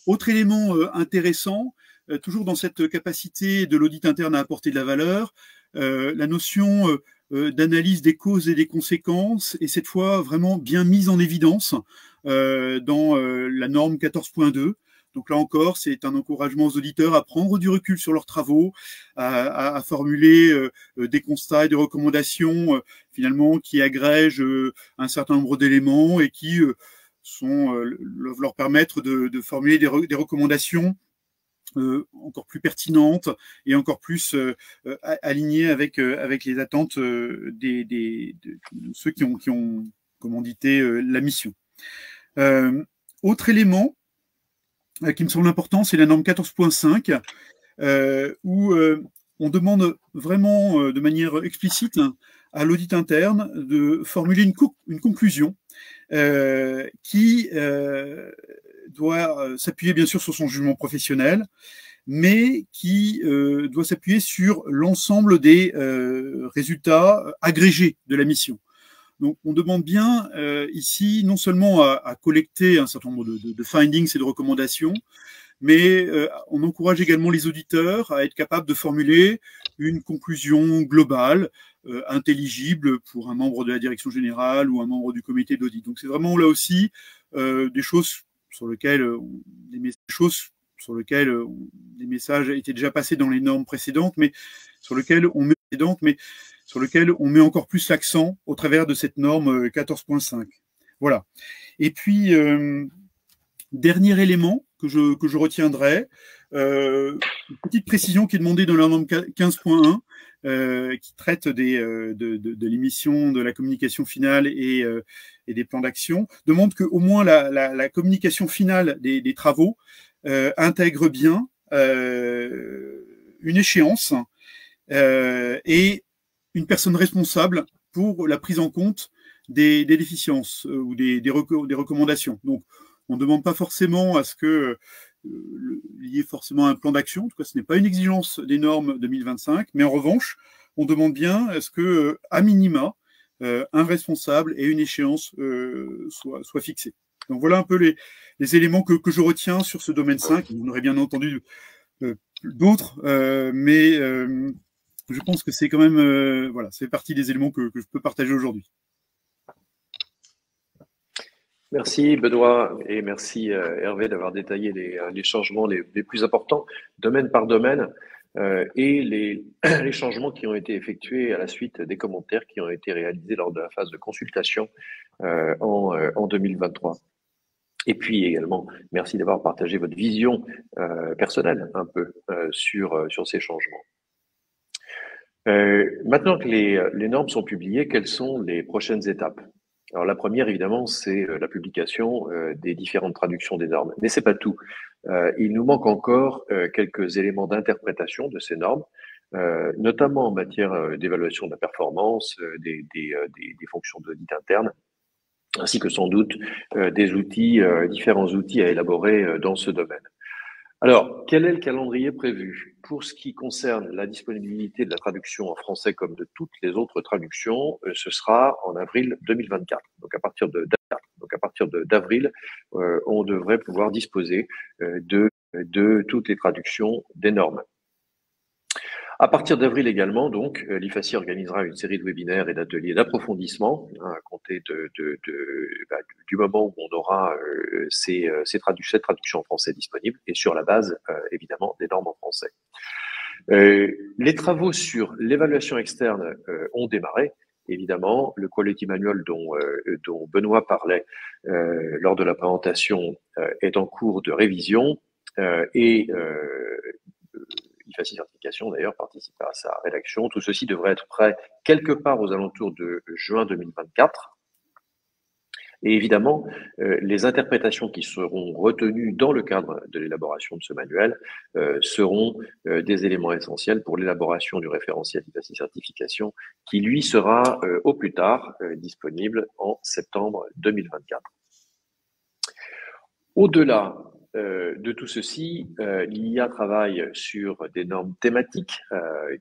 Autre élément intéressant, toujours dans cette capacité de l'audit interne à apporter de la valeur, la notion d'analyse des causes et des conséquences est cette fois vraiment bien mise en évidence dans la norme 14.2. Donc là encore, c'est un encouragement aux auditeurs à prendre du recul sur leurs travaux, à formuler des constats et des recommandations finalement qui agrègent un certain nombre d'éléments et qui leur permettre de formuler des recommandations encore plus pertinentes et encore plus alignées avec les attentes de ceux qui ont commandité la mission. Autre élément qui me semble important, c'est la norme 14.5 où on demande vraiment de manière explicite à l'audit interne de formuler une conclusion qui doit s'appuyer bien sûr sur son jugement professionnel, mais qui doit s'appuyer sur l'ensemble des résultats agrégés de la mission. Donc, on demande bien ici non seulement à collecter un certain nombre de findings et de recommandations, mais on encourage également les auditeurs à être capables de formuler une conclusion globale, intelligible pour un membre de la direction générale ou un membre du comité d'audit. Donc, c'est vraiment là aussi des choses sur lesquelles des messages étaient déjà passés dans les normes précédentes, mais sur lesquels on met encore plus l'accent au travers de cette norme 14.5. Voilà. Et puis, dernier élément que je retiendrai, une petite précision qui est demandée dans la norme 15.1, qui traite de l'émission, de la communication finale et des plans d'action, demande qu'au moins la communication finale des travaux intègre bien une échéance et une personne responsable pour la prise en compte des déficiences ou des recommandations. Donc, on ne demande pas forcément à ce que il y ait forcément un plan d'action. En tout cas, ce n'est pas une exigence des normes 2025, mais en revanche, on demande bien à ce que, à minima, un responsable et une échéance soient fixés. Donc voilà un peu les éléments que je retiens sur ce domaine 5. On aurait bien entendu d'autres, mais je pense que c'est quand même, voilà, c'est partie des éléments que je peux partager aujourd'hui. Merci Benoît et merci Hervé d'avoir détaillé les changements les plus importants, domaine par domaine, et les changements qui ont été effectués à la suite des commentaires qui ont été réalisés lors de la phase de consultation en 2023. Et puis également, merci d'avoir partagé votre vision personnelle un peu sur ces changements. Maintenant que les normes sont publiées, quelles sont les prochaines étapes? Alors la première, évidemment, c'est la publication des différentes traductions des normes. Mais c'est pas tout. Il nous manque encore quelques éléments d'interprétation de ces normes, notamment en matière d'évaluation de la performance, des fonctions d'audit interne, ainsi que sans doute des outils, différents outils à élaborer dans ce domaine. Alors, quel est le calendrier prévu? Pour ce qui concerne la disponibilité de la traduction en français comme de toutes les autres traductions, ce sera en avril 2024. Donc à partir d'avril, on devrait pouvoir disposer de toutes les traductions des normes. À partir d'avril également, donc, l'IFACI organisera une série de webinaires et d'ateliers d'approfondissement à compter du moment où on aura cette traduction en français disponible et sur la base, évidemment, des normes en français. Les travaux sur l'évaluation externe ont démarré. Évidemment, le Quality Manual dont Benoît parlait lors de la présentation est en cours de révision et IFACI Certification, d'ailleurs, participe à sa rédaction. Tout ceci devrait être prêt quelque part aux alentours de juin 2024. Et évidemment, les interprétations qui seront retenues dans le cadre de l'élaboration de ce manuel seront des éléments essentiels pour l'élaboration du référentiel IFACI Certification qui, lui, sera au plus tard disponible en septembre 2024. Au-delà de tout ceci, l'IA travaille sur des normes thématiques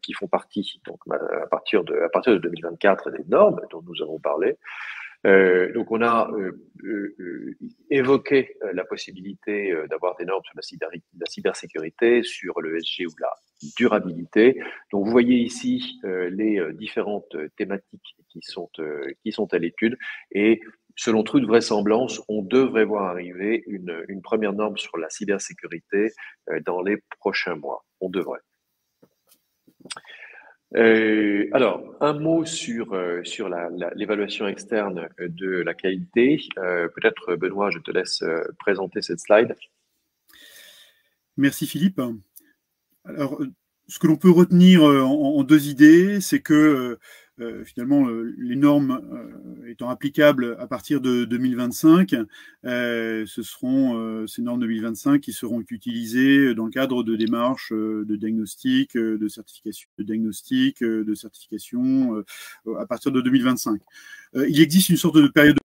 qui font partie, donc à partir de 2024, des normes dont nous avons parlé. Donc on a évoqué la possibilité d'avoir des normes sur la cybersécurité, sur l'ESG ou la durabilité. Donc vous voyez ici les différentes thématiques qui sont à l'étude et selon toute vraisemblance, on devrait voir arriver une première norme sur la cybersécurité dans les prochains mois. On devrait. Alors, un mot sur l'évaluation externe de la qualité. Peut-être, Benoît, je te laisse présenter cette slide. Merci Philippe. Alors, ce que l'on peut retenir en deux idées, c'est que finalement, les normes étant applicables à partir de 2025, ce seront ces normes 2025 qui seront utilisées dans le cadre de démarches de diagnostic, de certification à partir de 2025. Il existe une sorte de période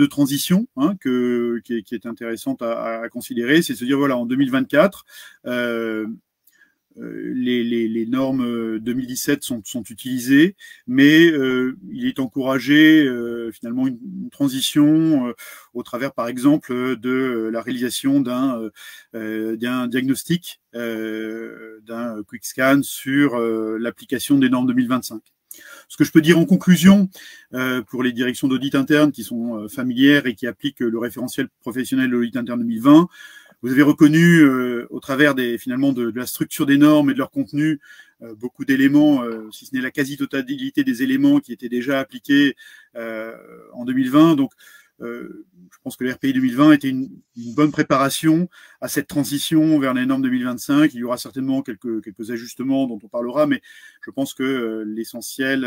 de transition qui est intéressante à considérer, c'est de se dire voilà, en 2024, les normes 2017 sont utilisées, mais il est encouragé finalement une transition au travers, par exemple, de la réalisation d'un diagnostic, d'un quick scan sur l'application des normes 2025. Ce que je peux dire en conclusion, pour les directions d'audit interne qui sont familières et qui appliquent le référentiel professionnel de l'audit interne 2020, vous avez reconnu au travers finalement de la structure des normes et de leur contenu beaucoup d'éléments, si ce n'est la quasi-totalité des éléments qui étaient déjà appliqués en 2020. Donc, je pense que le RPI 2020 était une bonne préparation à cette transition vers les normes 2025. Il y aura certainement quelques ajustements dont on parlera, mais je pense que l'essentiel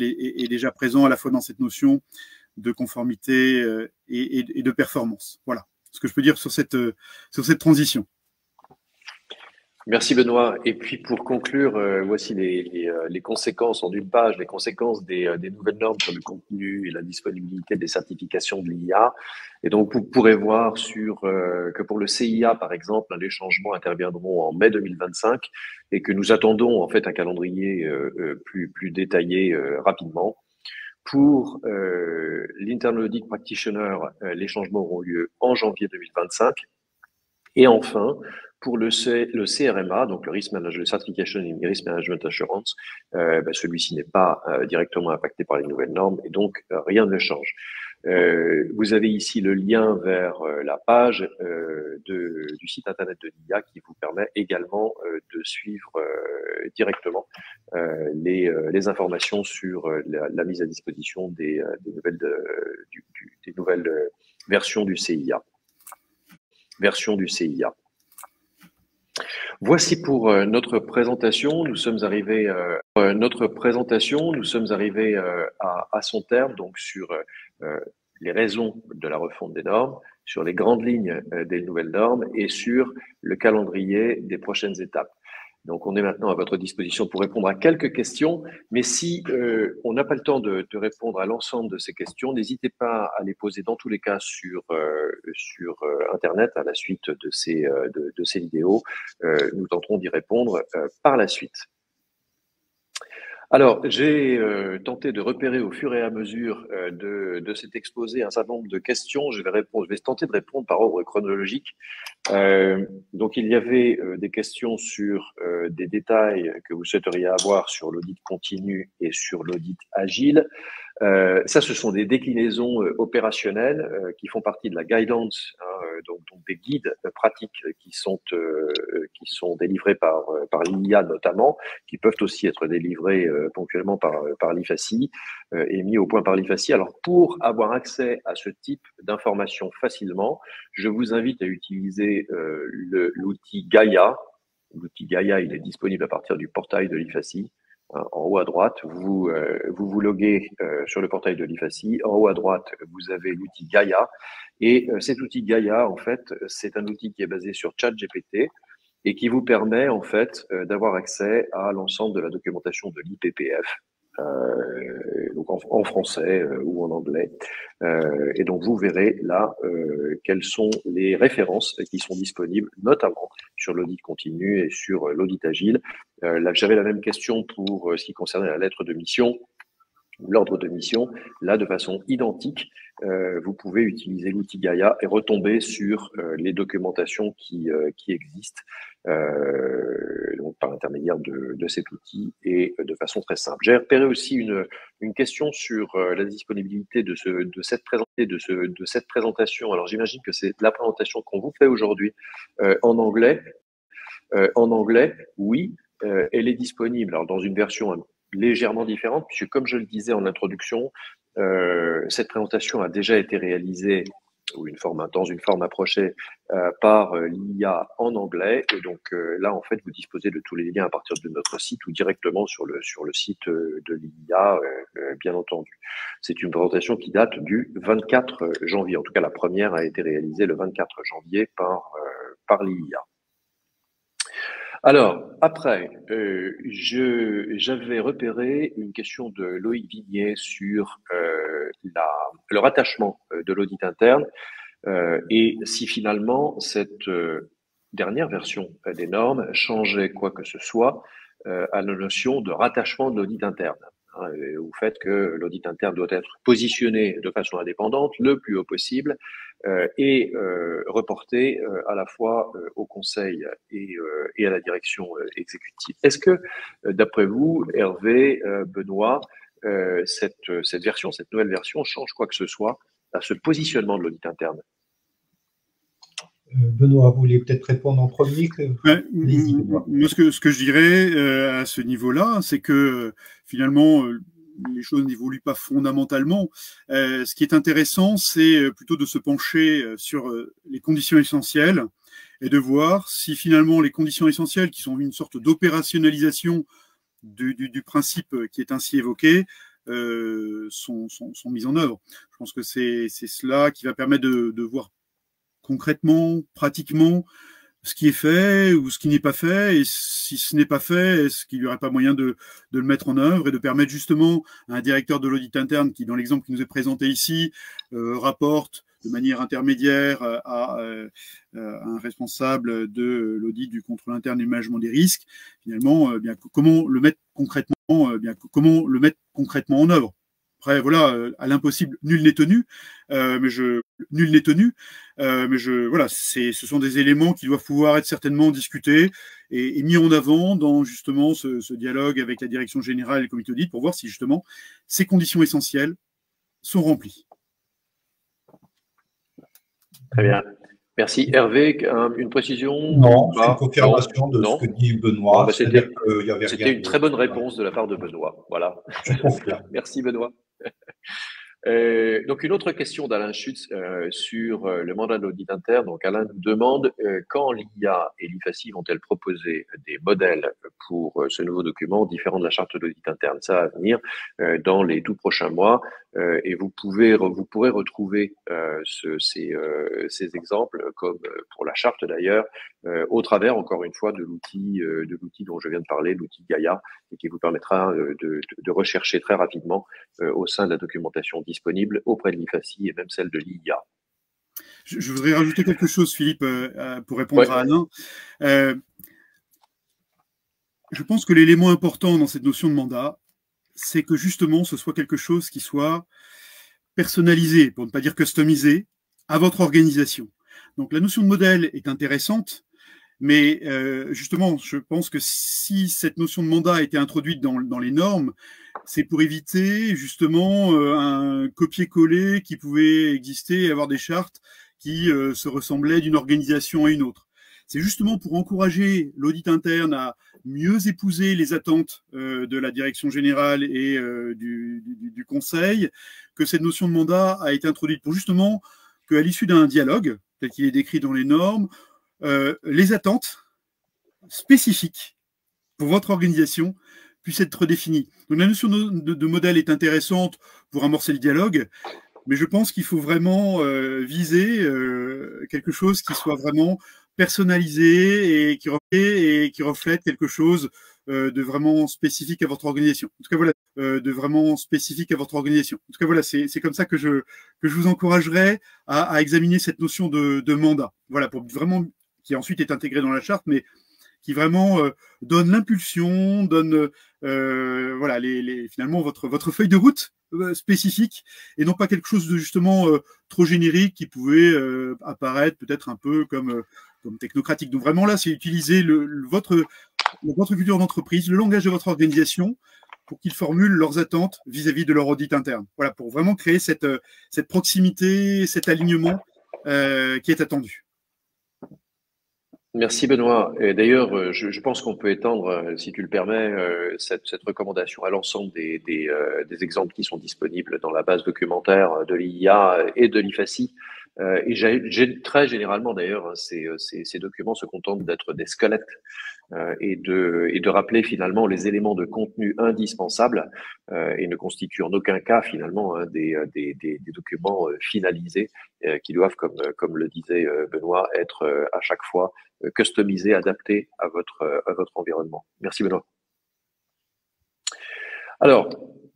est déjà présent à la fois dans cette notion de conformité et de performance. Voilà ce que je peux dire sur cette transition. Merci Benoît. Et puis pour conclure, voici les conséquences en une page, les conséquences des nouvelles normes sur le contenu et la disponibilité des certifications de l'IA. Et donc vous pourrez voir que pour le CIA par exemple, les changements interviendront en mai 2025 et que nous attendons en fait un calendrier plus détaillé rapidement. Pour l'Internal Audit Practitioner, les changements auront lieu en janvier 2025. Et enfin, pour le CRMA, donc le Risk Management Certification and Risk Management Assurance, celui-ci n'est pas directement impacté par les nouvelles normes et donc rien ne change. Vous avez ici le lien vers la page du site internet de l'IA qui vous permet également de suivre directement les informations sur la mise à disposition des nouvelles versions du CIA. Voici pour notre présentation. Nous sommes arrivés à son terme, donc sur les raisons de la refonte des normes, sur les grandes lignes des nouvelles normes et sur le calendrier des prochaines étapes. Donc, on est maintenant à votre disposition pour répondre à quelques questions. Mais si on n'a pas le temps de répondre à l'ensemble de ces questions, n'hésitez pas à les poser dans tous les cas sur Internet à la suite de ces vidéos. Nous tenterons d'y répondre par la suite. Alors, j'ai tenté de repérer au fur et à mesure de cet exposé un certain nombre de questions. Je vais tenter de répondre par ordre chronologique. Donc, il y avait des questions sur des détails que vous souhaiteriez avoir sur l'audit continu et sur l'audit agile. Ça, ce sont des déclinaisons opérationnelles qui font partie de la guidance, donc des guides pratiques qui sont délivrés par l'IA notamment, qui peuvent aussi être délivrés ponctuellement par l'IFACI et mis au point par l'IFACI. Alors, pour avoir accès à ce type d'informations facilement, je vous invite à utiliser l'outil Gaia. L'outil Gaia, il est disponible à partir du portail de l'IFACI. En haut à droite, vous loguez sur le portail de l'IFACI. En haut à droite, vous avez l'outil Gaia. Et cet outil Gaia, en fait, c'est un outil qui est basé sur ChatGPT et qui vous permet, en fait, d'avoir accès à l'ensemble de la documentation de l'IPPF. Donc en français ou en anglais. Et donc, vous verrez là quelles sont les références qui sont disponibles, notamment sur l'audit continu et sur l'audit agile. Là, j'avais la même question pour ce qui concernait la lettre de mission ou l'ordre de mission. Là, de façon identique, vous pouvez utiliser l'outil Gaia et retomber sur les documentations qui existent donc par l'intermédiaire de cet outil et de façon très simple. J'ai repéré aussi une question sur la disponibilité de cette présentation. Alors, j'imagine que c'est la présentation qu'on vous fait aujourd'hui en anglais. Oui, elle est disponible. Alors, dans une version légèrement différente, puisque comme je le disais en introduction, cette présentation a déjà été réalisée dans une forme approchée par l'IA en anglais. Et donc là, en fait, vous disposez de tous les liens à partir de notre site ou directement sur le site de l'IA, bien entendu. C'est une présentation qui date du 24 janvier. En tout cas, la première a été réalisée le 24 janvier par l'IA. Alors, après, j'avais repéré une question de Loïc Vignier sur le rattachement de l'audit interne et si finalement cette dernière version des normes changeait quoi que ce soit à la notion de rattachement de l'audit interne. Au fait que l'audit interne doit être positionné de façon indépendante le plus haut possible et reporté à la fois au conseil et à la direction exécutive. Est-ce que, d'après vous, Hervé, Benoît, cette nouvelle version change quoi que ce soit à ce positionnement de l'audit interne? Benoît, vous voulez peut-être répondre en premier Moi, ce que je dirais à ce niveau-là, c'est que finalement, les choses n'évoluent pas fondamentalement. Ce qui est intéressant, c'est plutôt de se pencher sur les conditions essentielles et de voir si finalement les conditions essentielles, qui sont une sorte d'opérationnalisation du principe qui est ainsi évoqué, sont mises en œuvre. Je pense que c'est cela qui va permettre de voir concrètement, pratiquement, ce qui est fait ou ce qui n'est pas fait, et si ce n'est pas fait, est-ce qu'il n'y aurait pas moyen de le mettre en œuvre et de permettre justement à un directeur de l'audit interne qui, dans l'exemple qui nous est présenté ici, rapporte de manière intermédiaire à un responsable de l'audit du contrôle interne et du management des risques, finalement, comment le mettre concrètement en œuvre. Après, voilà, à l'impossible, nul n'est tenu, voilà, ce sont des éléments qui doivent pouvoir être certainement discutés et mis en avant dans justement ce dialogue avec la direction générale et le comité d'audit pour voir si justement ces conditions essentielles sont remplies. Très bien. Merci. Hervé, une précision? Non, c'est une confirmation de ce que dit Benoît. C'était une très bonne réponse de la part de Benoît. Voilà. Je confirme. Merci Benoît. Donc, une autre question d'Alain Schutz sur le mandat de l'audit interne. Donc, Alain nous demande quand l'IA et l'IFACI vont-elles proposer des modèles pour ce nouveau document différent de la charte d'audit interne. Ça va venir dans les tout prochains mois et vous pourrez retrouver ces exemples, comme pour la charte d'ailleurs, au travers, encore une fois, de l'outil dont je viens de parler, l'outil Gaia, et qui vous permettra de rechercher très rapidement au sein de la documentation disponible auprès de l'IFACI et même celle de l'IA. Je voudrais rajouter quelque chose, Philippe, pour répondre à Alain. Je pense que l'élément important dans cette notion de mandat, c'est que justement, ce soit quelque chose qui soit personnalisé, pour ne pas dire customisé, à votre organisation. Donc la notion de modèle est intéressante, mais justement, je pense que si cette notion de mandat a été introduite dans les normes, c'est pour éviter justement un copier-coller qui pouvait exister et avoir des chartes qui se ressemblaient d'une organisation à une autre. C'est justement pour encourager l'audit interne à mieux épouser les attentes de la direction générale et du conseil que cette notion de mandat a été introduite, pour justement qu'à l'issue d'un dialogue, tel qu'il est décrit dans les normes, les attentes spécifiques pour votre organisation puissent être définies. Donc la notion de modèle est intéressante pour amorcer le dialogue, mais je pense qu'il faut vraiment viser quelque chose qui soit vraiment personnalisé et qui reflète quelque chose de vraiment spécifique à votre organisation. En tout cas, voilà, de vraiment spécifique à votre organisation. En tout cas, voilà, c'est comme ça que je vous encouragerais à examiner cette notion de mandat. Voilà, pour vraiment, qui ensuite est intégrée dans la charte, mais qui vraiment donne l'impulsion, donne voilà, finalement votre feuille de route spécifique, et non pas quelque chose de justement trop générique qui pouvait apparaître peut-être un peu comme technocratique. Donc vraiment là, c'est utiliser votre culture d'entreprise, le langage de votre organisation, pour qu'ils formulent leurs attentes vis-à-vis de leur audit interne. Voilà, pour vraiment créer cette proximité, cet alignement qui est attendu. Merci Benoît. Et d'ailleurs, je pense qu'on peut étendre, si tu le permets, cette recommandation à l'ensemble des exemples qui sont disponibles dans la base documentaire de l'IA et de l'IFACI. Et très généralement d'ailleurs, ces documents se contentent d'être des squelettes et de rappeler finalement les éléments de contenu indispensables et ne constituent en aucun cas finalement des documents finalisés qui doivent, comme le disait Benoît, être à chaque fois customisés, adaptés à votre environnement. Merci Benoît. Alors,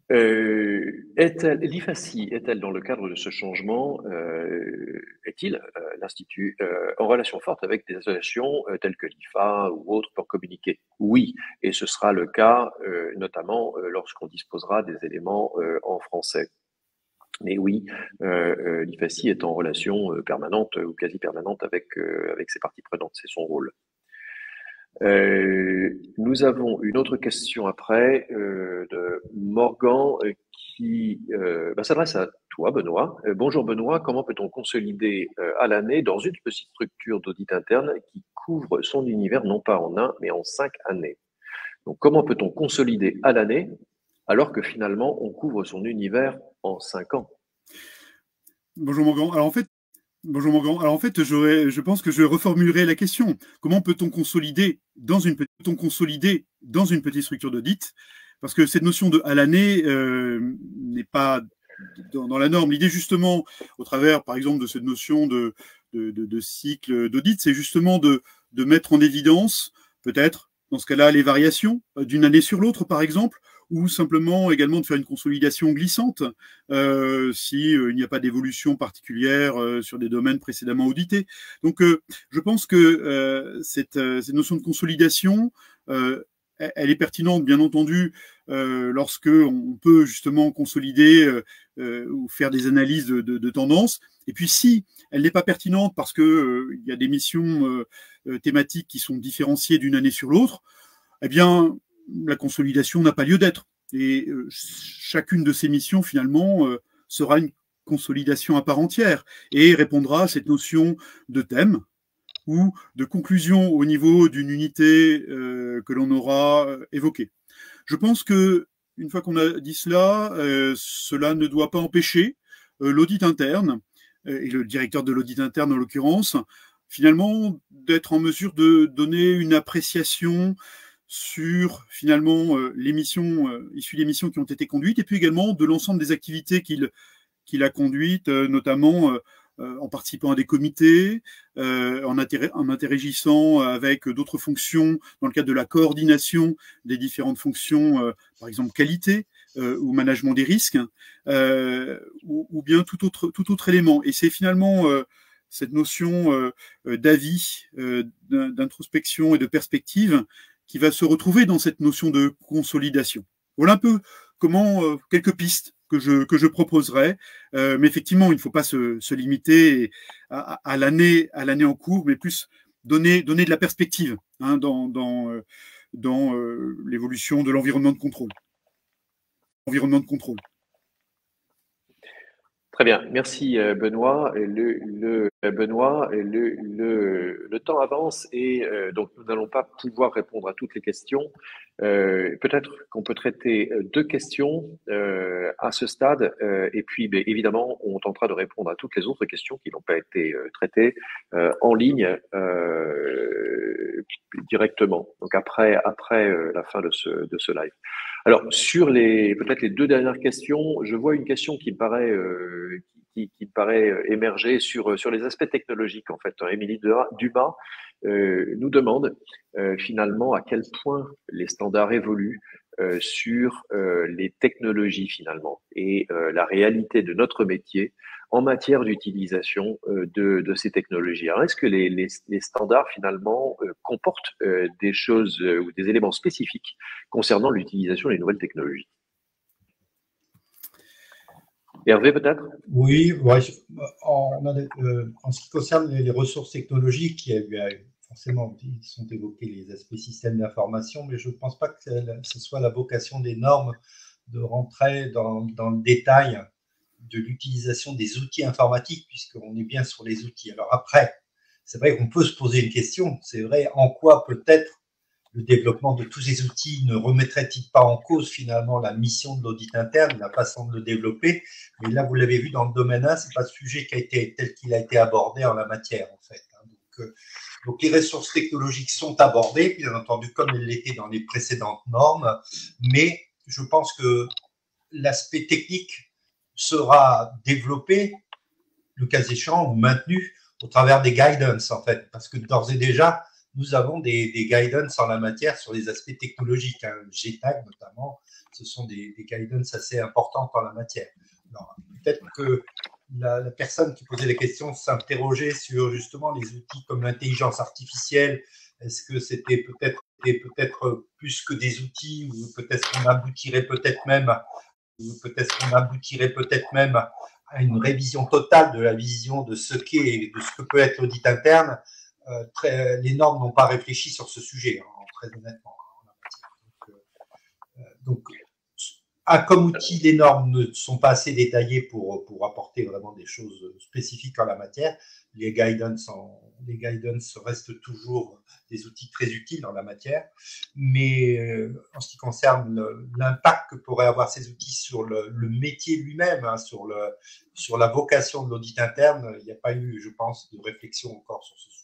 l'IFACI est-elle dans le cadre de ce changement, est-il l'Institut en relation forte avec des associations telles que l'IFA ou autres pour communiquer? Oui, et ce sera le cas notamment lorsqu'on disposera des éléments en français. Mais oui, l'IFACI est en relation permanente ou quasi permanente avec ses parties prenantes, c'est son rôle. Nous avons une autre question après de Morgan qui s'adresse à toi, Benoît. Bonjour Benoît, comment peut-on consolider à l'année dans une petite structure d'audit interne qui couvre son univers non pas en 1 mais en 5 années? Donc comment peut-on consolider à l'année alors que finalement on couvre son univers en 5 ans? Bonjour Morgan. Alors en fait, je pense que je reformulerai la question. Comment peut-on consolider dans une petite structure d'audit? Parce que cette notion de à l'année n'est pas dans la norme. L'idée justement, au travers par exemple de cette notion de cycle d'audit, c'est justement de mettre en évidence peut-être dans ce cas-là les variations d'une année sur l'autre par exemple, ou simplement également de faire une consolidation glissante s'il n'y a pas d'évolution particulière sur des domaines précédemment audités. Donc je pense que cette notion de consolidation, elle est pertinente bien entendu lorsque on peut justement consolider ou faire des analyses de tendance. Et puis si elle n'est pas pertinente parce que il y a des missions thématiques qui sont différenciées d'une année sur l'autre, eh bien la consolidation n'a pas lieu d'être. Et chacune de ces missions, finalement, sera une consolidation à part entière et répondra à cette notion de thème ou de conclusion au niveau d'une unité que l'on aura évoquée. Je pense que une fois qu'on a dit cela, cela ne doit pas empêcher l'audit interne, et le directeur de l'audit interne en l'occurrence, finalement, d'être en mesure de donner une appréciation sur finalement les missions issues des missions qui ont été conduites, et puis également de l'ensemble des activités qu'il a conduites, notamment en participant à des comités, en interagissant avec d'autres fonctions dans le cadre de la coordination des différentes fonctions, par exemple qualité ou management des risques, ou bien tout autre élément. Et c'est finalement cette notion d'avis, d'introspection et de perspective qui va se retrouver dans cette notion de consolidation. Voilà un peu comment quelques pistes que je proposerais, mais effectivement, il ne faut pas se limiter à l'année en cours, mais plus donner de la perspective dans l'évolution de l'environnement de contrôle. Très bien, merci Benoît. Benoît, le temps avance et donc nous n'allons pas pouvoir répondre à toutes les questions. Peut-être qu'on peut traiter deux questions à ce stade et puis évidemment on tentera de répondre à toutes les autres questions qui n'ont pas été traitées en ligne directement. Donc après la fin de ce live. Alors, sur peut-être les deux dernières questions, je vois une question qui me paraît émerger sur les aspects technologiques, en fait. Émilie Dumas nous demande finalement à quel point les standards évoluent sur les technologies finalement et la réalité de notre métier en matière d'utilisation de ces technologies. Alors, est-ce que les standards finalement comportent des choses ou des éléments spécifiques concernant l'utilisation des nouvelles technologies? Hervé, peut-être? Oui, ouais, en ce qui concerne les ressources technologiques, il y a forcément, ils sont évoqués les aspects système d'information, mais je ne pense pas que ce soit la vocation des normes de rentrer dans le détail de l'utilisation des outils informatiques, puisqu'on est bien sur les outils. Alors après, c'est vrai qu'on peut se poser une question, c'est vrai, en quoi peut-être le développement de tous ces outils ne remettrait-il pas en cause finalement la mission de l'audit interne, la façon de le développer? Mais là, vous l'avez vu dans le domaine 1, ce n'est pas le sujet qui a été tel qu'il a été abordé en la matière, en fait. Donc les ressources technologiques sont abordées, bien entendu, comme elles l'étaient dans les précédentes normes, mais je pense que l'aspect technique sera développé, le cas échéant, ou maintenu au travers des guidance, en fait, parce que d'ores et déjà, nous avons des guidance en la matière sur les aspects technologiques. GTAG, notamment, ce sont des guidance assez importantes en la matière. Peut-être que la personne qui posait la question s'interrogeait sur justement les outils comme l'intelligence artificielle. Est-ce que c'était peut-être plus que des outils, ou peut-être qu'on aboutirait peut-être même à une révision totale de la vision de ce qu'est et de ce que peut être l'audit interne. Les normes n'ont pas réfléchi sur ce sujet, très honnêtement. Donc, comme outil, les normes ne sont pas assez détaillées pour apporter vraiment des choses spécifiques en la matière. Les guidance restent toujours des outils très utiles en la matière. Mais en ce qui concerne l'impact que pourraient avoir ces outils sur le métier lui-même, sur la vocation de l'audit interne, il n'y a pas eu, je pense, de réflexion encore sur ce sujet.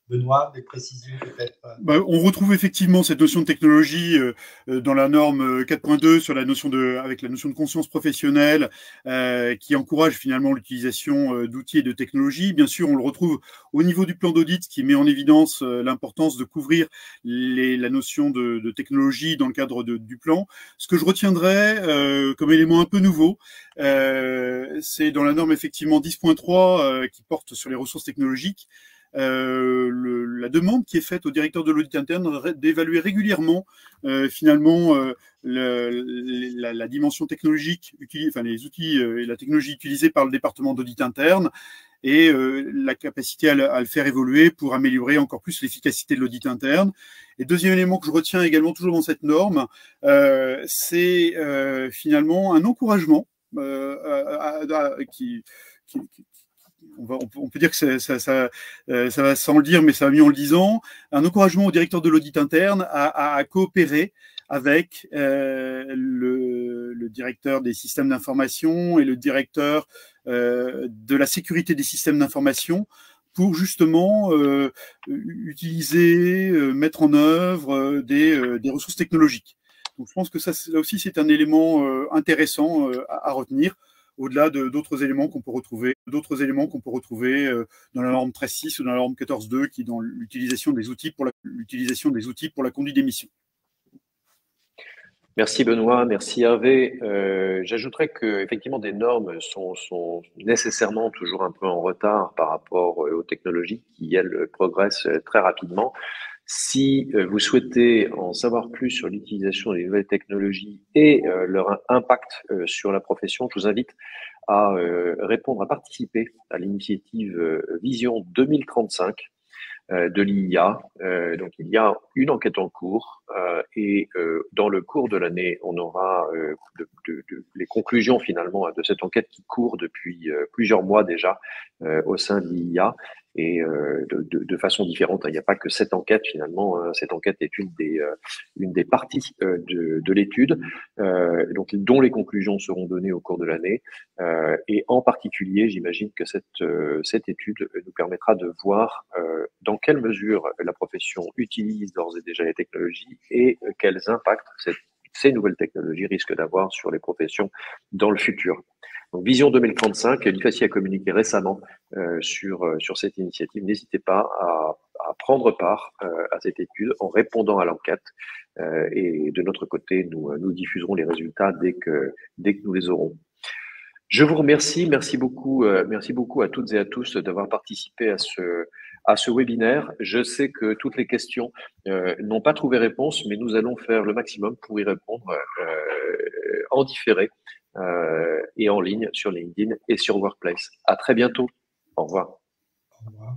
Benoît, des précisions peut-être? On retrouve effectivement cette notion de technologie dans la norme 4.2 avec la notion de conscience professionnelle qui encourage finalement l'utilisation d'outils et de technologies. Bien sûr, on le retrouve au niveau du plan d'audit qui met en évidence l'importance de couvrir la notion de technologie dans le cadre du plan. Ce que je retiendrai comme élément un peu nouveau, c'est dans la norme effectivement 10.3 qui porte sur les ressources technologiques. La demande qui est faite au directeur de l'audit interne d'évaluer régulièrement finalement la dimension technologique les outils et la technologie utilisée par le département d'audit interne et la capacité à le faire évoluer pour améliorer encore plus l'efficacité de l'audit interne. Et deuxième élément que je retiens également toujours dans cette norme, c'est finalement un encouragement on peut dire que ça va sans le dire, mais ça va mieux en le disant, un encouragement au directeur de l'audit interne à coopérer avec le directeur des systèmes d'information et le directeur de la sécurité des systèmes d'information pour justement utiliser, mettre en œuvre des ressources technologiques. Donc, je pense que ça, là aussi, c'est un élément intéressant à retenir, au-delà d'autres éléments qu'on peut retrouver, dans la norme 13.6 ou dans la norme 14.2, qui est dans l'utilisation des outils pour la conduite des missions. Merci Benoît, merci Hervé. J'ajouterais que effectivement des normes sont nécessairement toujours un peu en retard par rapport aux technologies qui elles progressent très rapidement. Si vous souhaitez en savoir plus sur l'utilisation des nouvelles technologies et leur impact sur la profession, je vous invite à répondre, à participer à l'initiative Vision 2035 de l'IIA. Donc, il y a une enquête en cours et dans le cours de l'année, on aura les conclusions finalement de cette enquête qui court depuis plusieurs mois déjà au sein de l'IIA et de façon différente. Il n'y a pas que cette enquête finalement. Cette enquête est une des parties de l'étude, donc dont les conclusions seront données au cours de l'année. Et en particulier, j'imagine que cette étude nous permettra de voir dans quelle mesure la profession utilise d'ores et déjà les technologies et quels impacts ces nouvelles technologies risquent d'avoir sur les professions dans le futur. Donc, Vision 2035, l'IFACI a communiqué récemment sur cette initiative. N'hésitez pas à prendre part à cette étude en répondant à l'enquête. Et de notre côté, nous diffuserons les résultats dès que nous les aurons. Je vous remercie, merci beaucoup à toutes et à tous d'avoir participé à ce webinaire. Je sais que toutes les questions n'ont pas trouvé réponse, mais nous allons faire le maximum pour y répondre en différé et en ligne sur LinkedIn et sur Workplace. À très bientôt. Au revoir. Au revoir.